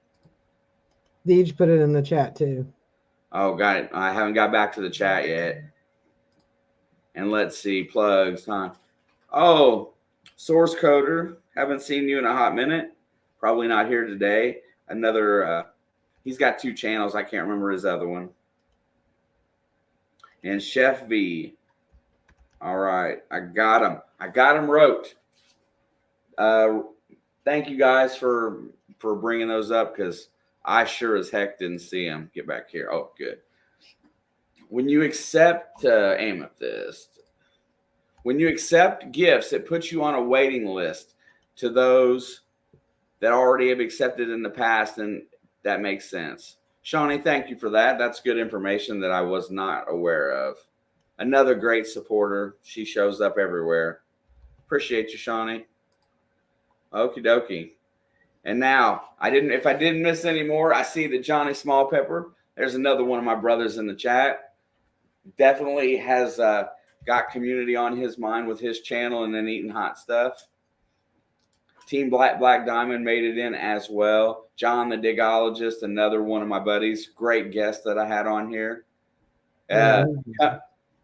Deej put it in the chat too. Oh, got it. I haven't got back to the chat yet. And let's see. Plugs, huh? Oh, Source Coder. Haven't seen you in a hot minute. Probably not here today. Another, he's got 2 channels. I can't remember his other one. And Chef V. All right. I got him. I got him wrote. Thank you guys for bringing those up, because I sure as heck didn't see them. Get back here. Oh, good. When you accept Amethyst, when you accept gifts, it puts you on a waiting list to those that already have accepted in the past, and that makes sense. Shawnee, thank you for that. That's good information that I was not aware of. Another great supporter. She shows up everywhere. Appreciate you, Shawnee. Okie dokie. And now, if I didn't miss any more, I see that Johnny Small Pepper, there's another one of my brothers in the chat. Definitely has got community on his mind with his channel and then eating hot stuff. Team Black Diamond made it in as well. John the Digologist, another one of my buddies, great guest that I had on here.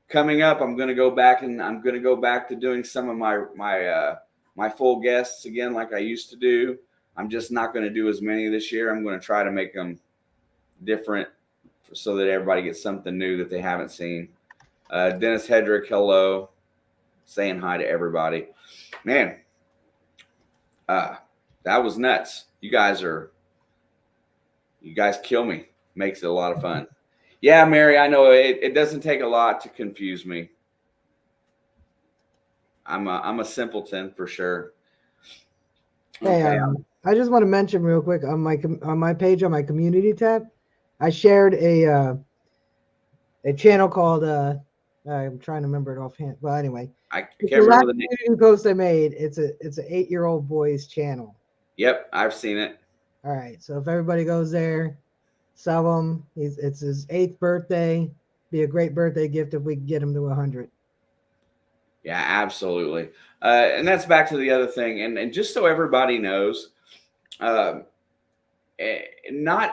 Coming up, I'm going to go back to doing some of my full guests again, like I used to do. I'm just not going to do as many this year. I'm going to try to make them different so that everybody gets something new that they haven't seen. Dennis Hedrick, hello, saying hi to everybody. Man, that was nuts. You guys kill me. Makes it a lot of fun. Yeah, Mary, I know it doesn't take a lot to confuse me. I'm a simpleton for sure. Hey, okay. I just want to mention real quick on my page on my community tab, I shared a channel called I'm trying to remember it offhand. Well, anyway, I can't remember the name. Post I made. It's an 8-year-old boy's channel. Yep, I've seen it. All right, so if everybody goes there, sell him. It's his 8th birthday. Be a great birthday gift if we can get him to 100. Yeah, absolutely. And that's back to the other thing. And just so everybody knows, not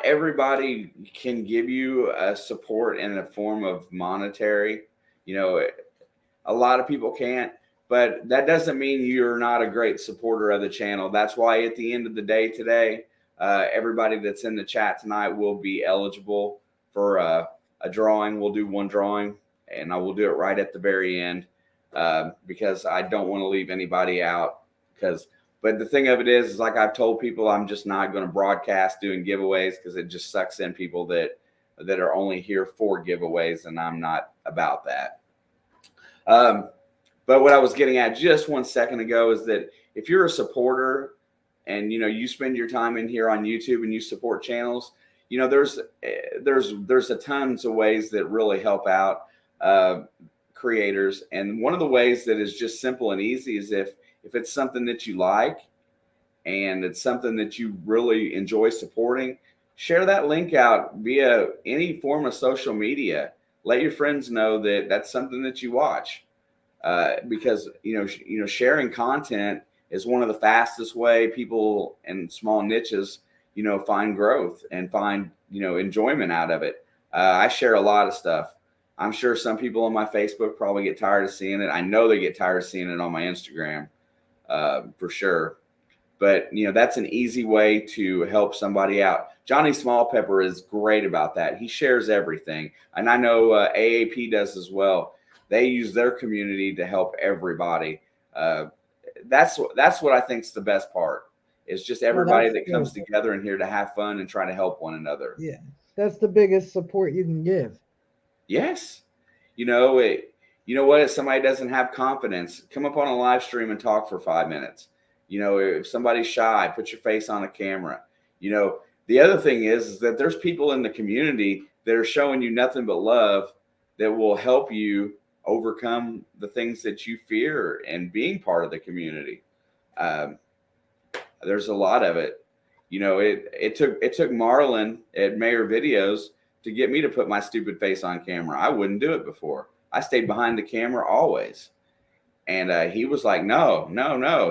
everybody can give you support in the form of monetary. A lot of people can't, but that doesn't mean you're not a great supporter of the channel. That's why at the end of the day today, everybody that's in the chat tonight will be eligible for a drawing. We'll do one drawing, and I will do it right at the very end because I don't want to leave anybody out. But the thing of it is like I've told people, I'm just not going to broadcast doing giveaways because it just sucks in people that are only here for giveaways, and I'm not about that. But what I was getting at just 1 second ago is that if you're a supporter and you spend your time in here on YouTube and you support channels, there's a tons of ways that really help out creators. And one of the ways that is just simple and easy is if it's something that you like and it's something that you really enjoy supporting, share that link out via any form of social media. Let your friends know that that's something that you watch. Because sharing content is one of the fastest way people in small niches find growth and find enjoyment out of it. I share a lot of stuff. I'm sure some people on my Facebook probably get tired of seeing it. I know they get tired of seeing it on my Instagram for sure. But that's an easy way to help somebody out. Johnny Small Pepper is great about that. He shares everything, and I know AAP does as well. They use their community to help everybody. That's what I think is the best part. It's just everybody that comes together in here to have fun and try to help one another. Yeah, that's the biggest support you can give. Yes. You know what? If somebody doesn't have confidence, come up on a live stream and talk for 5 minutes. If somebody's shy, put your face on a camera. The other thing is that there's people in the community that are showing you nothing but love that will help you overcome the things that you fear and being part of the community. There's a lot of it. It took Marlon at Mayor Videos to get me to put my stupid face on camera. I wouldn't do it before. I stayed behind the camera always. And he was like, no.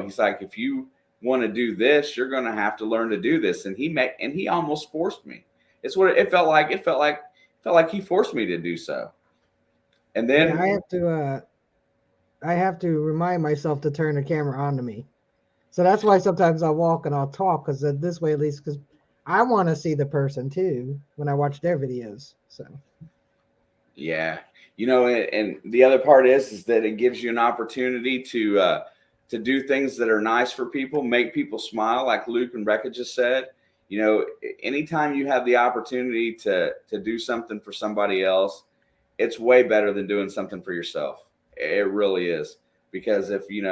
He's like, if you want to do this, you're going to have to learn to do this. And he almost forced me. It's what it felt like. It felt like he forced me to do so. And then I have to remind myself to turn the camera on to me. So that's why sometimes I'll walk and I'll talk, because this way, at least, because I want to see the person too when I watch their videos. So yeah, and the other part is that it gives you an opportunity to do things that are nice for people, make people smile, like Luke and Becca just said. Anytime you have the opportunity to do something for somebody else, it's way better than doing something for yourself. It really is. Because if you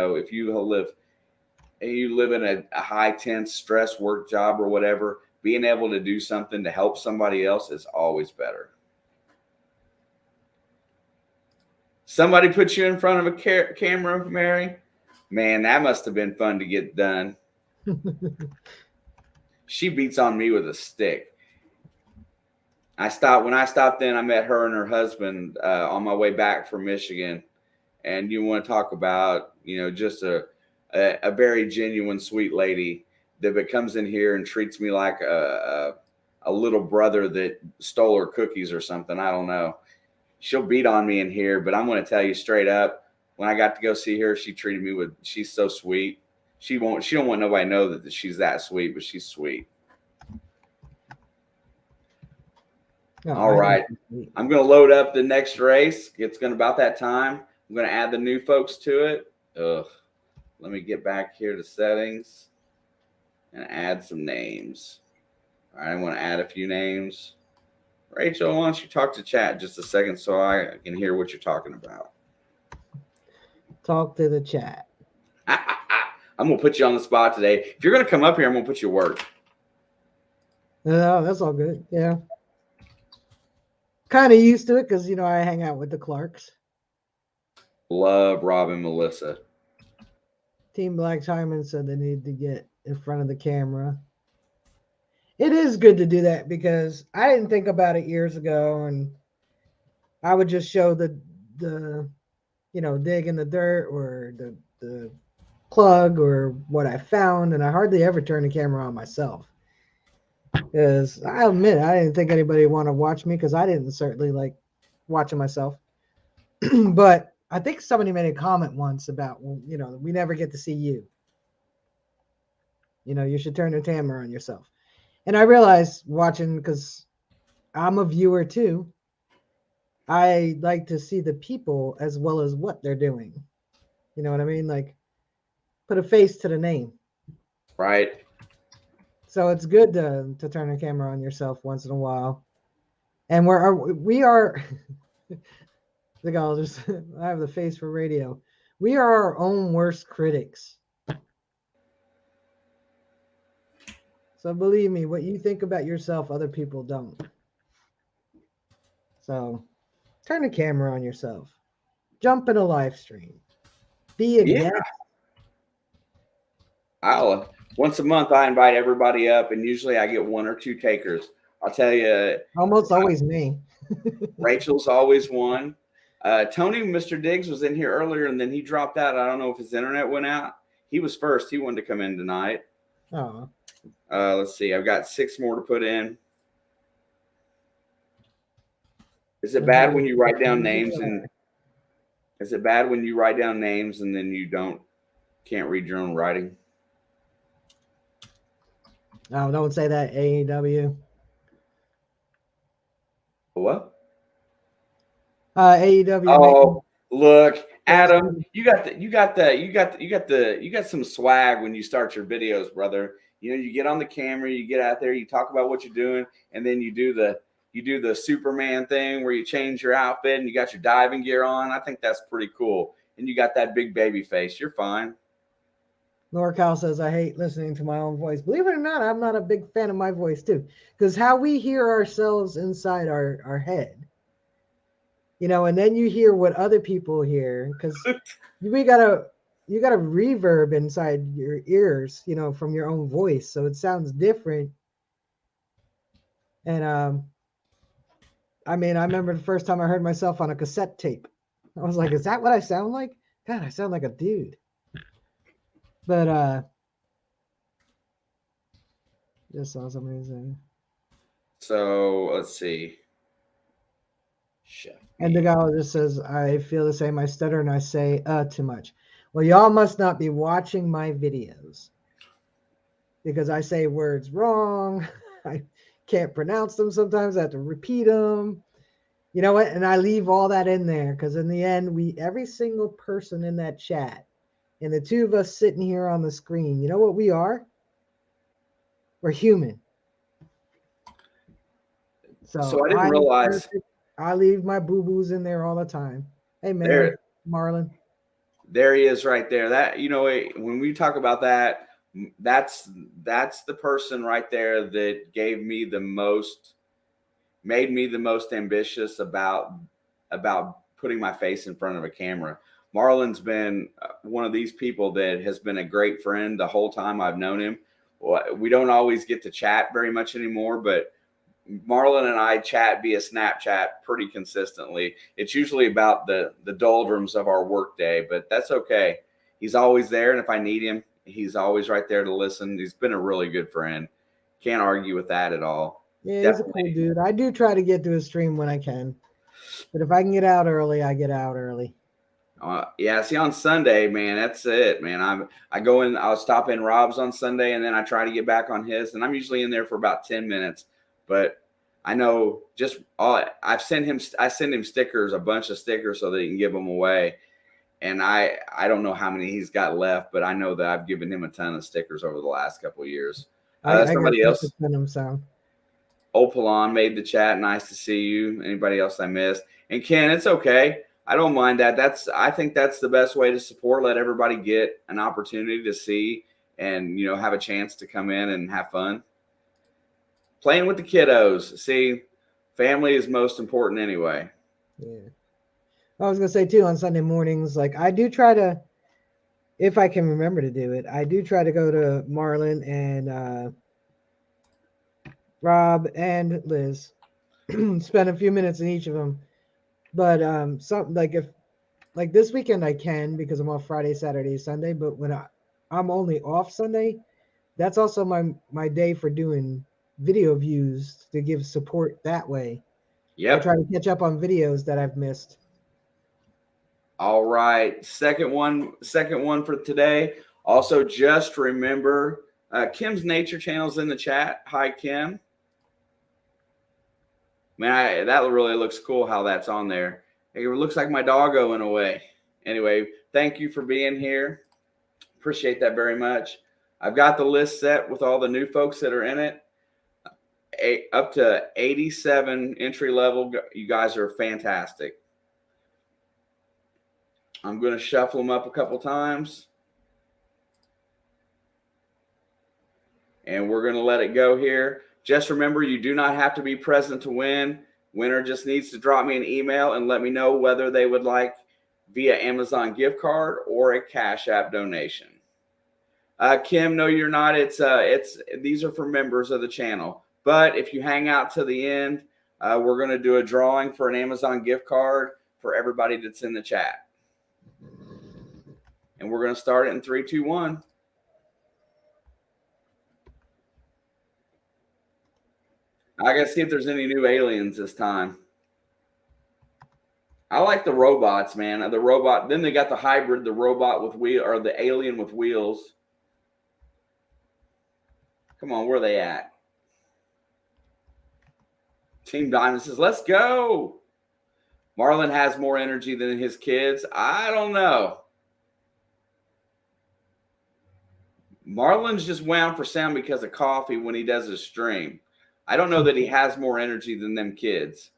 live in a high tense stress work job or whatever, being able to do something to help somebody else is always better. Somebody put you in front of a camera, Mary? Man, that must have been fun to get done. She beats on me with a stick. When I stopped in, I met her and her husband on my way back from Michigan. And you want to talk about, just a very genuine, sweet lady that comes in here and treats me like a little brother that stole her cookies or something. I don't know. She'll beat on me in here, but I'm going to tell you straight up, when I got to go see her, she treated me she's so sweet. She don't want nobody to know that she's that sweet, but she's sweet. No, all right. I'm going to load up the next race. It's going to about that time. I'm going to add the new folks to it. Let me get back here to settings and add some names. All right, I want to add a few names. Rachel, why don't you talk to chat just a second so I can hear what you're talking about? Talk to the chat. I'm going to put you on the spot today. If you're going to come up here, I'm going to put you to work. No, that's all good. Yeah. Kind of used to it because, I hang out with the Clarks. Love Rob and Melissa. Team Black Diamond said they need to get in front of the camera. It is good to do that because I didn't think about it years ago, and I would just show the dig in the dirt or the plug or what I found, and I hardly ever turn the camera on myself. Because I admit I didn't think anybody would want to watch me because I didn't certainly like watching myself. But I think somebody made a comment once about, we never get to see you. You should turn the camera on yourself. And I realized watching, because I'm a viewer too, I like to see the people as well as what they're doing. You know what I mean? Like, put a face to the name. Right. So it's good to turn the camera on yourself once in a while. And we are I have the face for radio. We are our own worst critics. So believe me, what you think about yourself, other people don't. So turn the camera on yourself. Jump in a live stream. Be a guest. Once a month, I invite everybody up, and usually I get one or two takers. I'll tell you. Almost always me. Rachel's always one. Tony, Mr. Diggs, was in here earlier, and then he dropped out. I don't know if his internet went out. He was first. He wanted to come in tonight. Oh. Let's see. I've got 6 more to put in. Is it bad when you write down names and then you can't read your own writing? Oh, don't say that, AEW. What? AEW. Oh, look, Adam, you got some swag when you start your videos, brother. You get on the camera, you get out there, you talk about what you're doing, and then you do the Superman thing where you change your outfit and you got your diving gear on. I think that's pretty cool. And you got that big baby face. You're fine. NorCal says, I hate listening to my own voice. Believe it or not, I'm not a big fan of my voice too. Because how we hear ourselves inside our head. And then you hear what other people hear. Because you got a reverb inside your ears, from your own voice. So it sounds different. And I remember the first time I heard myself on a cassette tape. I was like, is that what I sound like? God, I sound like a dude. But just saw somebody saying. So let's see. And the guy just says, I feel the same. I stutter and I say too much. Well, y'all must not be watching my videos because I say words wrong. I can't pronounce them sometimes. I have to repeat them. You know what? And I leave all that in there because in the end, every single person in that chat and the two of us sitting here on the screen, you know what we are? We're human. So I didn't realize. I leave my boo-boos in there all the time. Hey, man, Marlon. There he is right there. That, when we talk about that, That's the person right there that made me the most ambitious about putting my face in front of a camera. Marlon's been one of these people that has been a great friend the whole time I've known him. We don't always get to chat very much anymore, but Marlon and I chat via Snapchat pretty consistently. It's usually about the doldrums of our workday, but that's okay. He's always there, and if I need him, he's always right there to listen. He's been a really good friend. Can't argue with that at all. Yeah, he's a Definitely. cool dude. I do try to get to his stream when I can, but if I can get out early, I get out early. Yeah, see, on Sunday, man, that's it, man. I go in, I'll stop in Rob's on Sunday, and then I try to get back on his, and I'm usually in there for about 10 minutes. But I know I send him stickers, a bunch of stickers, so that he can give them away. And I don't know how many he's got left, but I know that I've given him a ton of stickers over the last couple of years. I Somebody got else, send him some. Opalon made the chat. Nice to see you. Anybody else I missed? And Ken, it's okay. I don't mind that. I think that's the best way to support. Let everybody get an opportunity to see and, have a chance to come in and have fun. Playing with the kiddos. See, family is most important anyway. Yeah. I was going to say too, on Sunday mornings, like I do try to, if I can remember to do it, I do try to go to Marlon and Rob and Liz, spend a few minutes in each of them. But if this weekend I can, because I'm off Friday, Saturday, Sunday. But when I'm only off Sunday, that's also my day for doing video views to give support that way. Yep. I try to catch up on videos that I've missed. All right. Second one for today. Also, just remember, Kim's Nature Channel's in the chat. Hi, Kim. Man, that really looks cool how that's on there. It looks like my doggo in a way. Anyway, thank you for being here. Appreciate that very much. I've got the list set with all the new folks that are in it. Up to 87 entry level. You guys are fantastic. I'm going to shuffle them up a couple times. And we're going to let it go here. Just remember, you do not have to be present to win. Winner just needs to drop me an email and let me know whether they would like via Amazon gift card or a Cash App donation. Kim, no, you're not. These are for members of the channel. But if you hang out to the end, we're going to do a drawing for an Amazon gift card for everybody that's in the chat. And we're going to start it in 3, 2, 1. I got to see if there's any new aliens this time. I like the robots, man. The robot. Then they got the hybrid, the robot with wheel, or the alien with wheels. Come on, where are they at? Team Diamond says, let's go. Marlon has more energy than his kids. I don't know. Marlon's just wound for sound because of coffee when he does his stream. I don't know that he has more energy than them kids.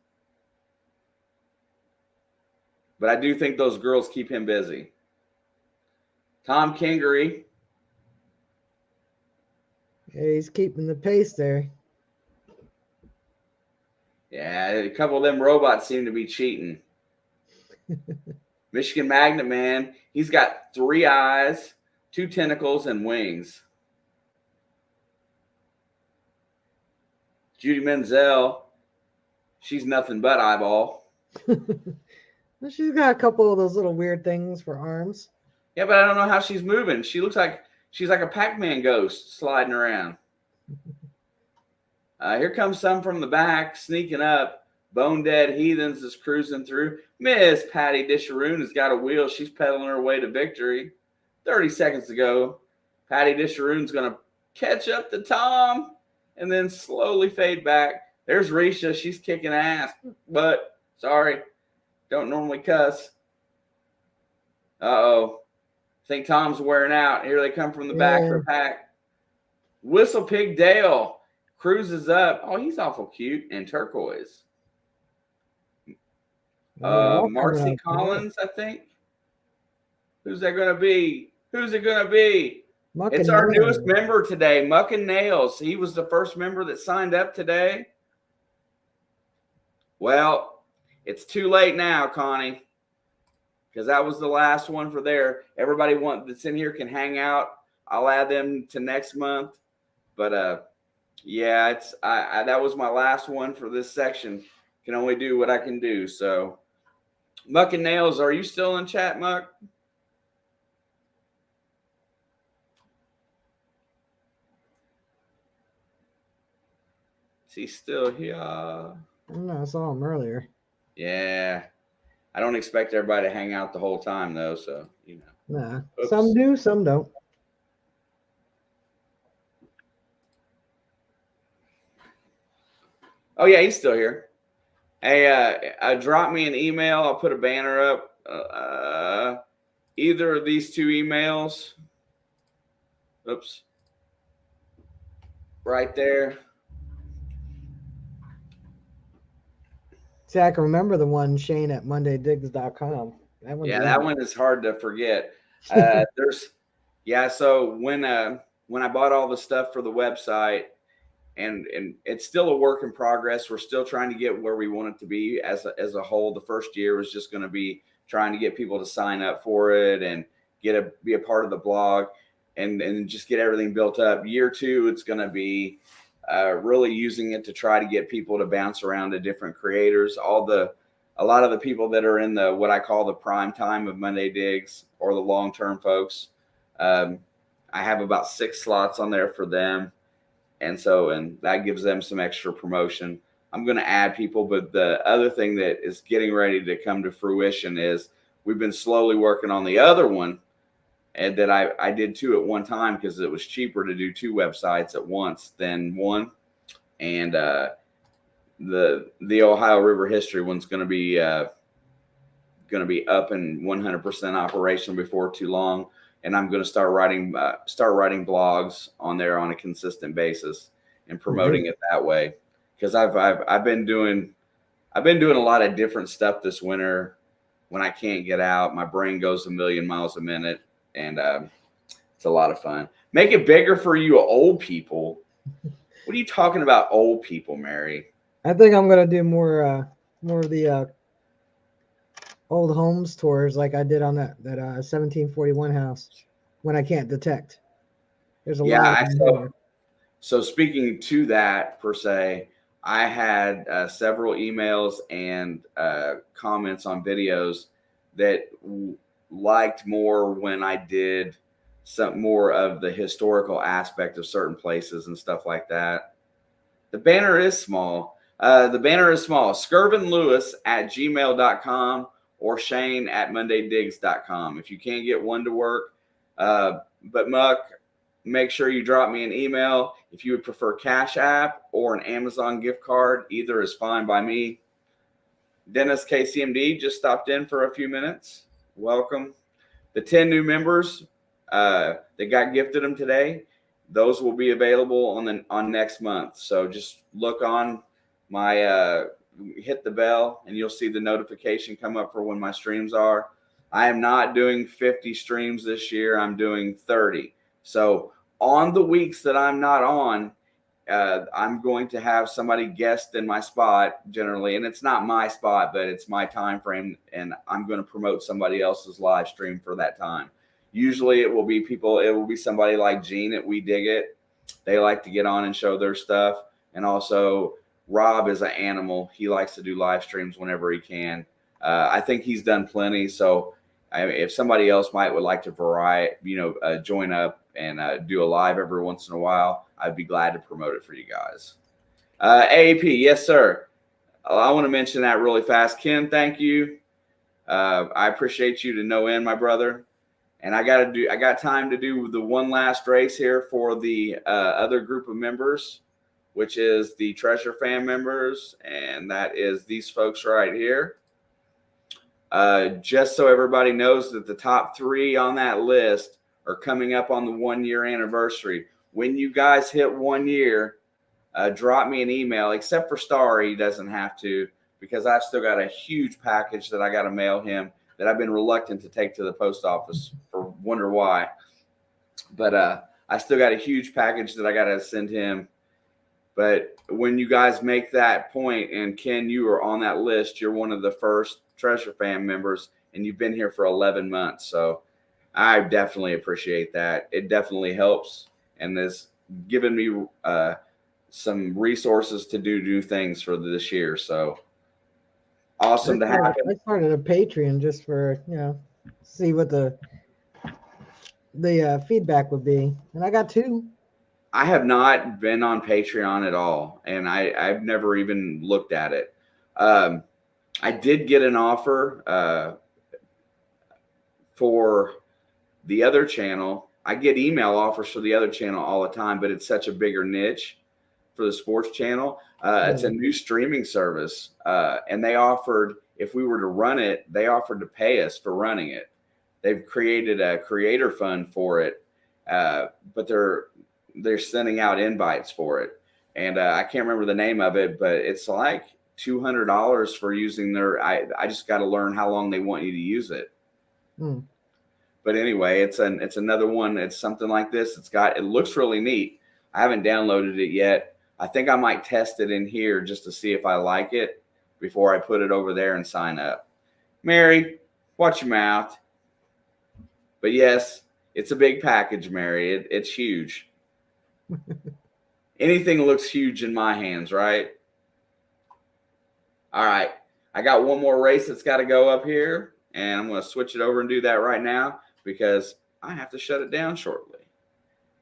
But I do think those girls keep him busy. Tom Kingery. Yeah, he's keeping the pace there. Yeah, a couple of them robots seem to be cheating. Michigan Magnet Man. He's got 3 eyes, 2 tentacles, and wings. Judy Menzel. She's nothing but eyeball. She's got a couple of those little weird things for arms. Yeah, but I don't know how she's moving. She looks like she's like a Pac-Man ghost sliding around. Here comes some from the back, sneaking up. Bone Dead Heathens is cruising through. Miss Patty Disharoon has got a wheel. She's pedaling her way to victory. 30 seconds to go. Patty Disharoon's going to catch up to Tom and then slowly fade back. There's Risha. She's kicking ass. But, sorry, don't normally cuss. Uh-oh. I think Tom's wearing out. Here they come from the back of the pack. Whistle Pig Dale cruises up. Oh, he's awful cute and turquoise. Marcy Collins, I think. Who's that going to be? Who's it going to be? Muck It's and our Nails. newest member today, Muck and Nails. He was the first member that signed up today. Well, it's too late now, Connie, because that was the last one for there. Everybody that's in here can hang out. I'll add them to next month. But yeah, it's that was my last one for this section. Can only do what I can do. So, Muck and Nails, are you still in chat, Muck? Is he still here? No, I saw him earlier. Yeah. I don't expect everybody to hang out the whole time, though. So, you know. Nah. Oops. Some do, some don't. Oh, yeah, he's still here. Hey, drop me an email. I'll put a banner up. Either of these two emails. Oops. Right there. See, I can remember the one, Shane at mondaydigs.com. That one is hard to forget. So when I bought all the stuff for the website, and it's still a work in progress. We're still trying to get where we want it to be as a whole. The first year was just going to be trying to get people to sign up for it and be a part of the blog and just get everything built up. Year 2, it's going to be really using it to try to get people to bounce around to different creators. A lot of the people that are in the what I call the prime time of Monday Digs, or the long-term folks, I have about 6 slots on there for them. And that gives them some extra promotion. I'm going to add people, but the other thing that is getting ready to come to fruition is we've been slowly working on the other one, and that I did 2 at one time because it was cheaper to do 2 websites at once than one. And the Ohio River History one's going to be up and 100% operation before too long. And I'm going to start writing blogs on there on a consistent basis and promoting it that way. Because I've been doing a lot of different stuff this winter. When I can't get out, my brain goes a million miles a minute, and it's a lot of fun. Make it bigger for you old people. What are you talking about, old people, Mary? I think I'm gonna do more of the old homes tours like I did on that 1741 house when I can't detect. There's a lot of them there. So speaking to that per se, I had several emails and comments on videos that liked more when I did some more of the historical aspect of certain places and stuff like that. The banner is small. ScurvinLewis@gmail.com or Shane@mondaydigs.com. If you can't get one to work, but Muck, make sure you drop me an email. If you would prefer Cash App or an Amazon gift card, either is fine by me. Dennis KCMD just stopped in for a few minutes. Welcome. The 10 new members that got gifted them today, those will be available on next month. So just look on my hit the bell and you'll see the notification come up for when my streams are. I am not doing 50 streams this year. I'm doing 30. So on the weeks that I'm not on, I'm going to have somebody guest in my spot generally, and it's not my spot, but it's my time frame, and I'm going to promote somebody else's live stream for that time. Usually it will be somebody like Gene at We Dig It. They like to get on and show their stuff. And also Rob is an animal. He likes to do live streams whenever he can. I think he's done plenty. So if somebody else would like to join up and do a live every once in a while, I'd be glad to promote it for you guys. AAP, yes, sir. I want to mention that really fast. Ken, thank you. I appreciate you to no end, my brother. And I got time to do the one last race here for the other group of members, which is the Treasure Fam members, and that is these folks right here. Just so everybody knows that the top 3 on that list are coming up on the 1-year anniversary. When you guys hit 1 year, drop me an email, except for Starry, he doesn't have to, because I've still got a huge package that I got to mail him that I've been reluctant to take to the post office for wonder why. But I still got a huge package that I got to send him. But when you guys make that point, and Ken, you are on that list, you're one of the first Treasure Fam members, and you've been here for 11 months. So I definitely appreciate that. It definitely helps, and this given me some resources to do new things for this year. So awesome to have him. I started a Patreon just for see what the feedback would be, and I got 2. I have not been on Patreon at all, and I've never even looked at it. I did get an offer for the other channel. I get email offers for the other channel all the time, but it's such a bigger niche for the sports channel. It's a new streaming service, and they offered, if we were to run it, they offered to pay us for running it. They've created a creator fund for it, but they're sending out invites for it, and I can't remember the name of it, but it's like $200 for using their. I just got to learn how long they want you to use it. But anyway, it's another one. It's something like this. It looks really neat. I haven't downloaded it yet. I think I might test it in here just to see if I like it before I put it over there and sign up. Mary, watch your mouth. But yes, it's a big package, Mary. It's huge. Anything looks huge in my hands, right? All right. I got one more race that's got to go up here, and I'm going to switch it over and do that right now because I have to shut it down shortly.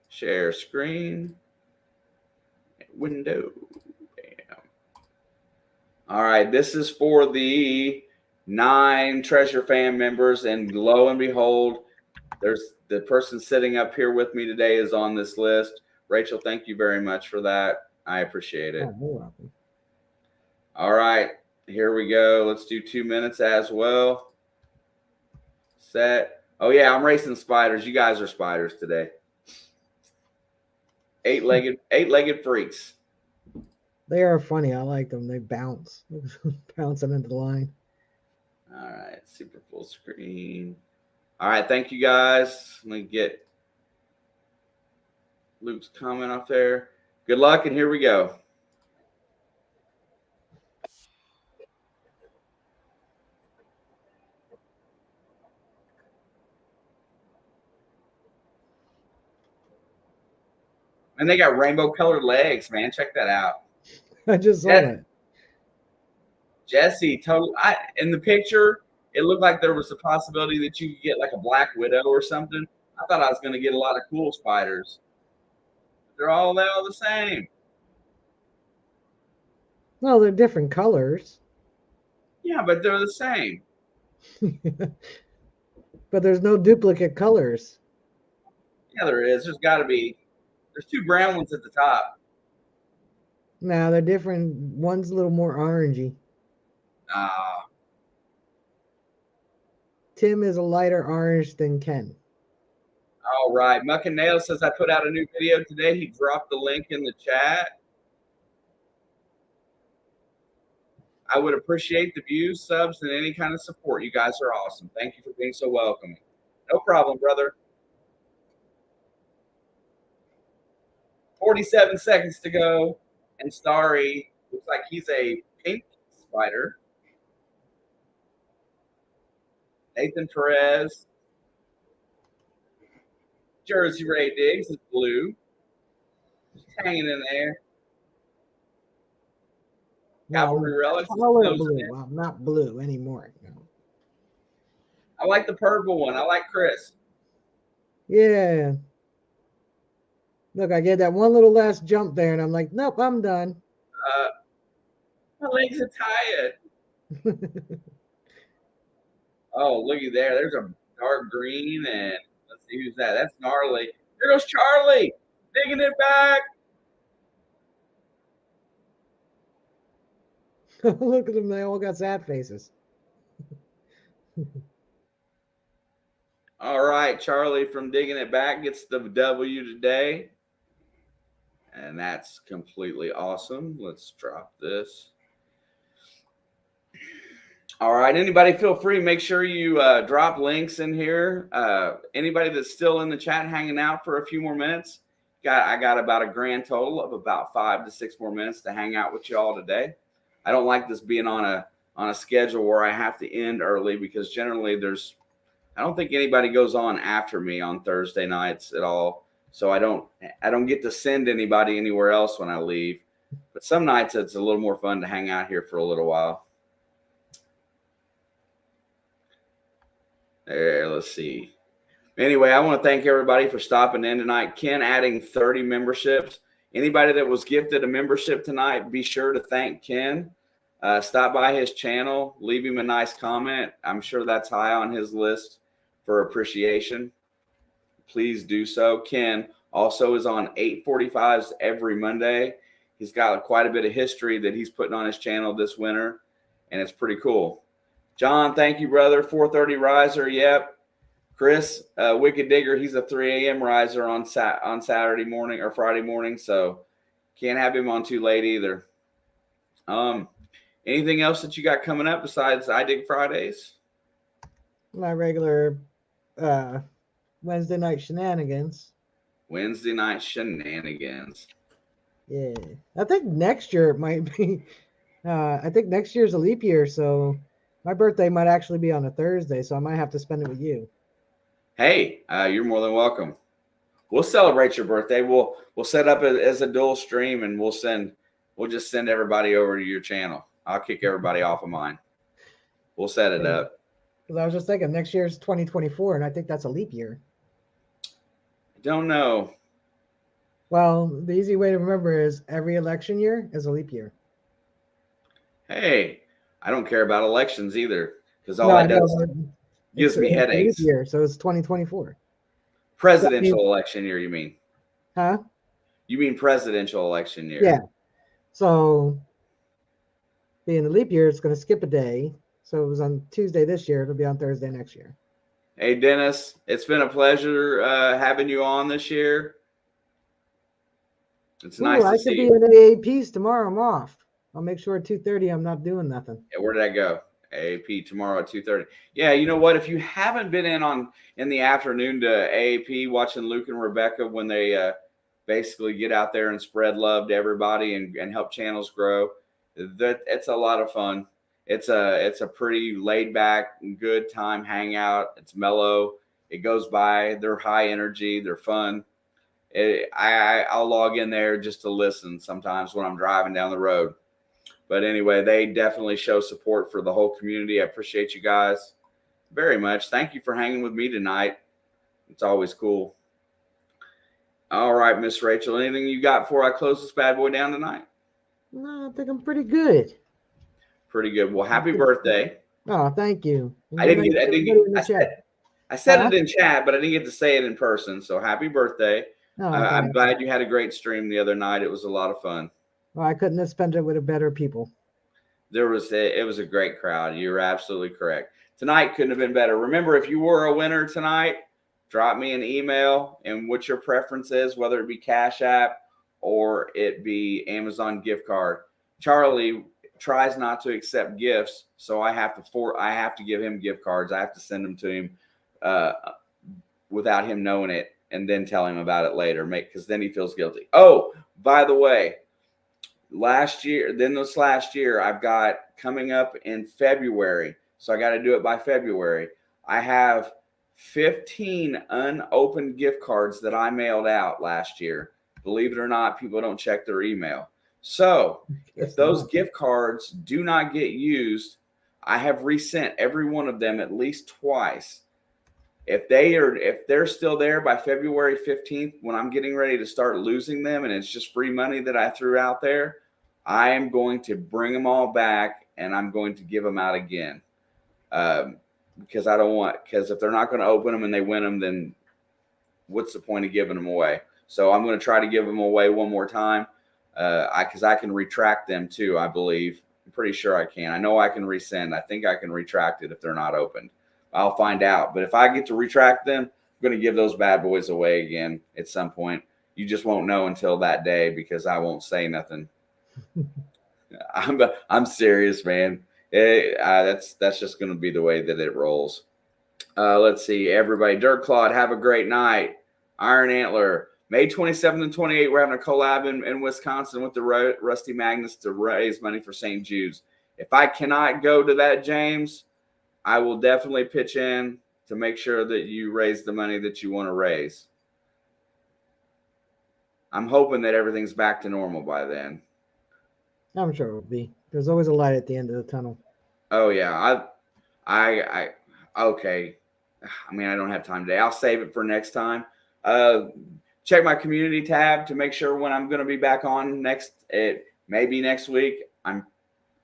Share screen. Window. Bam. All right. This is for the 9 Treasure Fam members, and lo and behold, there's the person sitting up here with me today is on this list. Rachel, thank you very much for that. I appreciate it. Oh, you're welcome. All right, here we go. Let's do 2 minutes as well. Set. Oh yeah, I'm racing spiders. You guys are spiders today. Eight-legged freaks. They are funny. I like them. They bounce. Bounce them into the line. All right, super full screen. All right, thank you guys. Let me get Luke's comment up there. Good luck, and here we go. And they got rainbow colored legs, man. Check that out. I just saw that. Jesse, in the picture, it looked like there was a possibility that you could get like a black widow or something. I thought I was going to get a lot of cool spiders. They're all the same. No, they're different colors. Yeah, but they're the same. But there's no duplicate colors. Yeah, there is. There's got to be. There's 2 brown ones at the top. No, they're different. One's a little more orangey. Tim is a lighter orange than Ken. All right. Muck and Nail says I put out a new video today. He dropped the link in the chat. I would appreciate the views, subs, and any kind of support. You guys are awesome. Thank you for being so welcoming. No problem, brother. 47 seconds to go. And Starry looks like he's a pink spider. Nathan Perez. Jersey Ray Diggs is blue. Just hanging in there. Cavalry Relics. Color blue. Well, not blue anymore. No. I like the purple one. I like Chris. Yeah. Look, I get that one little last jump there, and I'm like, nope, I'm done. My legs are tired. Oh, looky there. There's a dark green, and let's see who's that. That's Gnarly. There goes Charlie, digging it back. Look at them. They all got sad faces. All right, Charlie from Digging It Back gets the W today. And that's completely awesome. Let's drop this. All right. Anybody feel free. Make sure you drop links in here. Anybody that's still in the chat hanging out for a few more minutes. I got about a grand total of about 5 to 6 more minutes to hang out with you all today. I don't like this being on a schedule where I have to end early because generally I don't think anybody goes on after me on Thursday nights at all. So I don't get to send anybody anywhere else when I leave. But some nights it's a little more fun to hang out here for a little while. There, let's see. Anyway, I want to thank everybody for stopping in tonight. Ken adding 30 memberships. Anybody that was gifted a membership tonight, be sure to thank Ken. Stop by his channel, leave him a nice comment. I'm sure that's high on his list for appreciation. Please do so. Ken also is on 8:45s every Monday. He's got quite a bit of history that he's putting on his channel this winter, and it's pretty cool. John, thank you, brother. 4:30 riser. Yep. Chris, Wicked Digger, he's a 3 a.m. riser on Saturday morning or Friday morning, so can't have him on too late either. Anything else that you got coming up besides I Dig Fridays? My regular Wednesday night shenanigans. Wednesday night shenanigans. Yeah. I think next year it might be I think next year's a leap year, so my birthday might actually be on a Thursday, so I might have to spend it with you. Hey, you're more than welcome. We'll celebrate your birthday. We'll set up as a dual stream, and we'll just send everybody over to your channel. I'll kick everybody off of mine. We'll set it up. Because I was just thinking next year's 2024, and I think that's a leap year. I don't know. Well, the easy way to remember is every election year is a leap year. Hey, I don't care about elections either, because all that does gives me headaches. Year, so it's 2024. Presidential election year, you mean? Huh? You mean presidential election year? Yeah. So being a leap year, it's going to skip a day. So it was on Tuesday this year. It'll be on Thursday next year. Hey, Dennis, it's been a pleasure having you on this year. It's nice to see you. I could be in AAPs tomorrow. I'm off. I'll make sure at 2:30 I'm not doing nothing. Yeah, where did I go? AAP tomorrow at 2:30. Yeah, you know what? If you haven't been in the afternoon to AAP watching Luke and Rebecca when they basically get out there and spread love to everybody and help channels grow, it's a lot of fun. It's a pretty laid back, good time hangout. It's mellow. It goes by. They're high energy. They're fun. I'll log in there just to listen sometimes when I'm driving down the road. But anyway, they definitely show support for the whole community. I appreciate you guys very much. Thank you for hanging with me tonight. It's always cool. All right, Miss Rachel, anything you got before I close this bad boy down tonight? No, I think I'm pretty good. Pretty good. Well, happy birthday. Oh, thank you. I said it in chat, but I didn't get to say it in person. So happy birthday. Oh, I'm glad you had a great stream the other night. It was a lot of fun. Well, I couldn't have spent it with a better people. It was a great crowd. You're absolutely correct. Tonight couldn't have been better. Remember, if you were a winner tonight, drop me an email and what your preference is, whether it be Cash App or it be Amazon gift card. Charlie tries not to accept gifts, so I have to give him gift cards. I have to send them to him without him knowing it, and then tell him about it later, because then he feels guilty. Oh, by the way, last year, I've got coming up in February, so I got to do it by February. I have 15 unopened gift cards that I mailed out last year. Believe it or not, people don't check their email. So if those gift cards do not get used, I have resent every one of them at least twice. If they're still there by February 15th, when I'm getting ready to start losing them and it's just free money that I threw out there, I am going to bring them all back and I'm going to give them out again. Because if they're not going to open them and they win them, then what's the point of giving them away? So I'm going to try to give them away one more time. Because I can retract them too, I believe. I'm pretty sure I can. I know I can resend. I think I can retract it if they're not opened. I'll find out. But if I get to retract them, I'm going to give those bad boys away again at some point. You just won't know until that day because I won't say nothing. I'm serious, man. That's just going to be the way that it rolls. Let's see, everybody. Dirt Claude, have a great night. Iron Antler, May 27th and 28th, we're having a collab in Wisconsin with the Rusty Magnets to raise money for St. Jude's. If I cannot go to that, James, I will definitely pitch in to make sure that you raise the money that you want to raise. I'm hoping that everything's back to normal by then. I'm sure it will be. There's always a light at the end of the tunnel. Oh yeah, I okay. I mean, I don't have time today. I'll save it for next time. Check my community tab to make sure when I'm going to be back on next. It may be next week.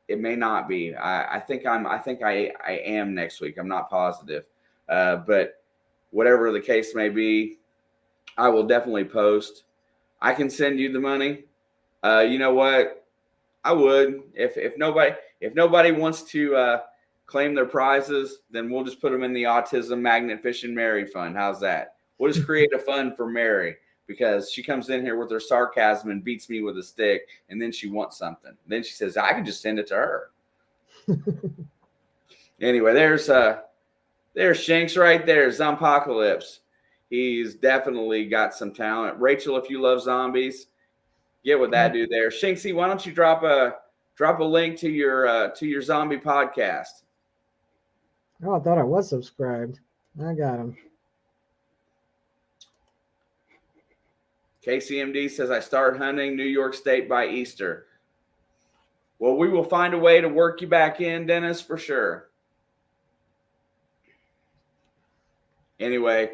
It may not be. I think I am next week. I'm not positive. But whatever the case may be, I will definitely post. I can send you the money. You know what? I would if nobody wants to claim their prizes, then we'll just put them in the Autism Magnet Fishing Mary Fund. How's that? We'll just create a fund for Mary because she comes in here with her sarcasm and beats me with a stick, and then she wants something. Then she says, I can just send it to her. Anyway, there's Shanks right there, Zompocalypse. He's definitely got some talent. Rachel, if you love zombies, get with that dude there. Shanksy, why don't you drop a link to your zombie podcast? Oh, I thought I was subscribed. I got him. KCMD says, I start hunting New York State by Easter. Well, we will find a way to work you back in, Dennis, for sure. Anyway,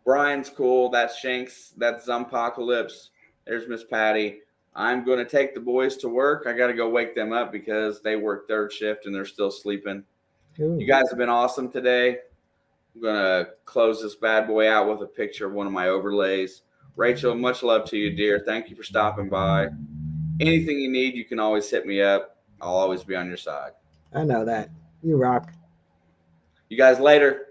Brian's cool. That's Shanks. That's Zompocalypse. There's Miss Patty. I'm going to take the boys to work. I got to go wake them up because they work third shift and they're still sleeping. Ooh. You guys have been awesome today. I'm going to close this bad boy out with a picture of one of my overlays. Rachel, much love to you, dear. Thank you for stopping by. Anything you need, you can always hit me up. I'll always be on your side. I know that. You rock. You guys later.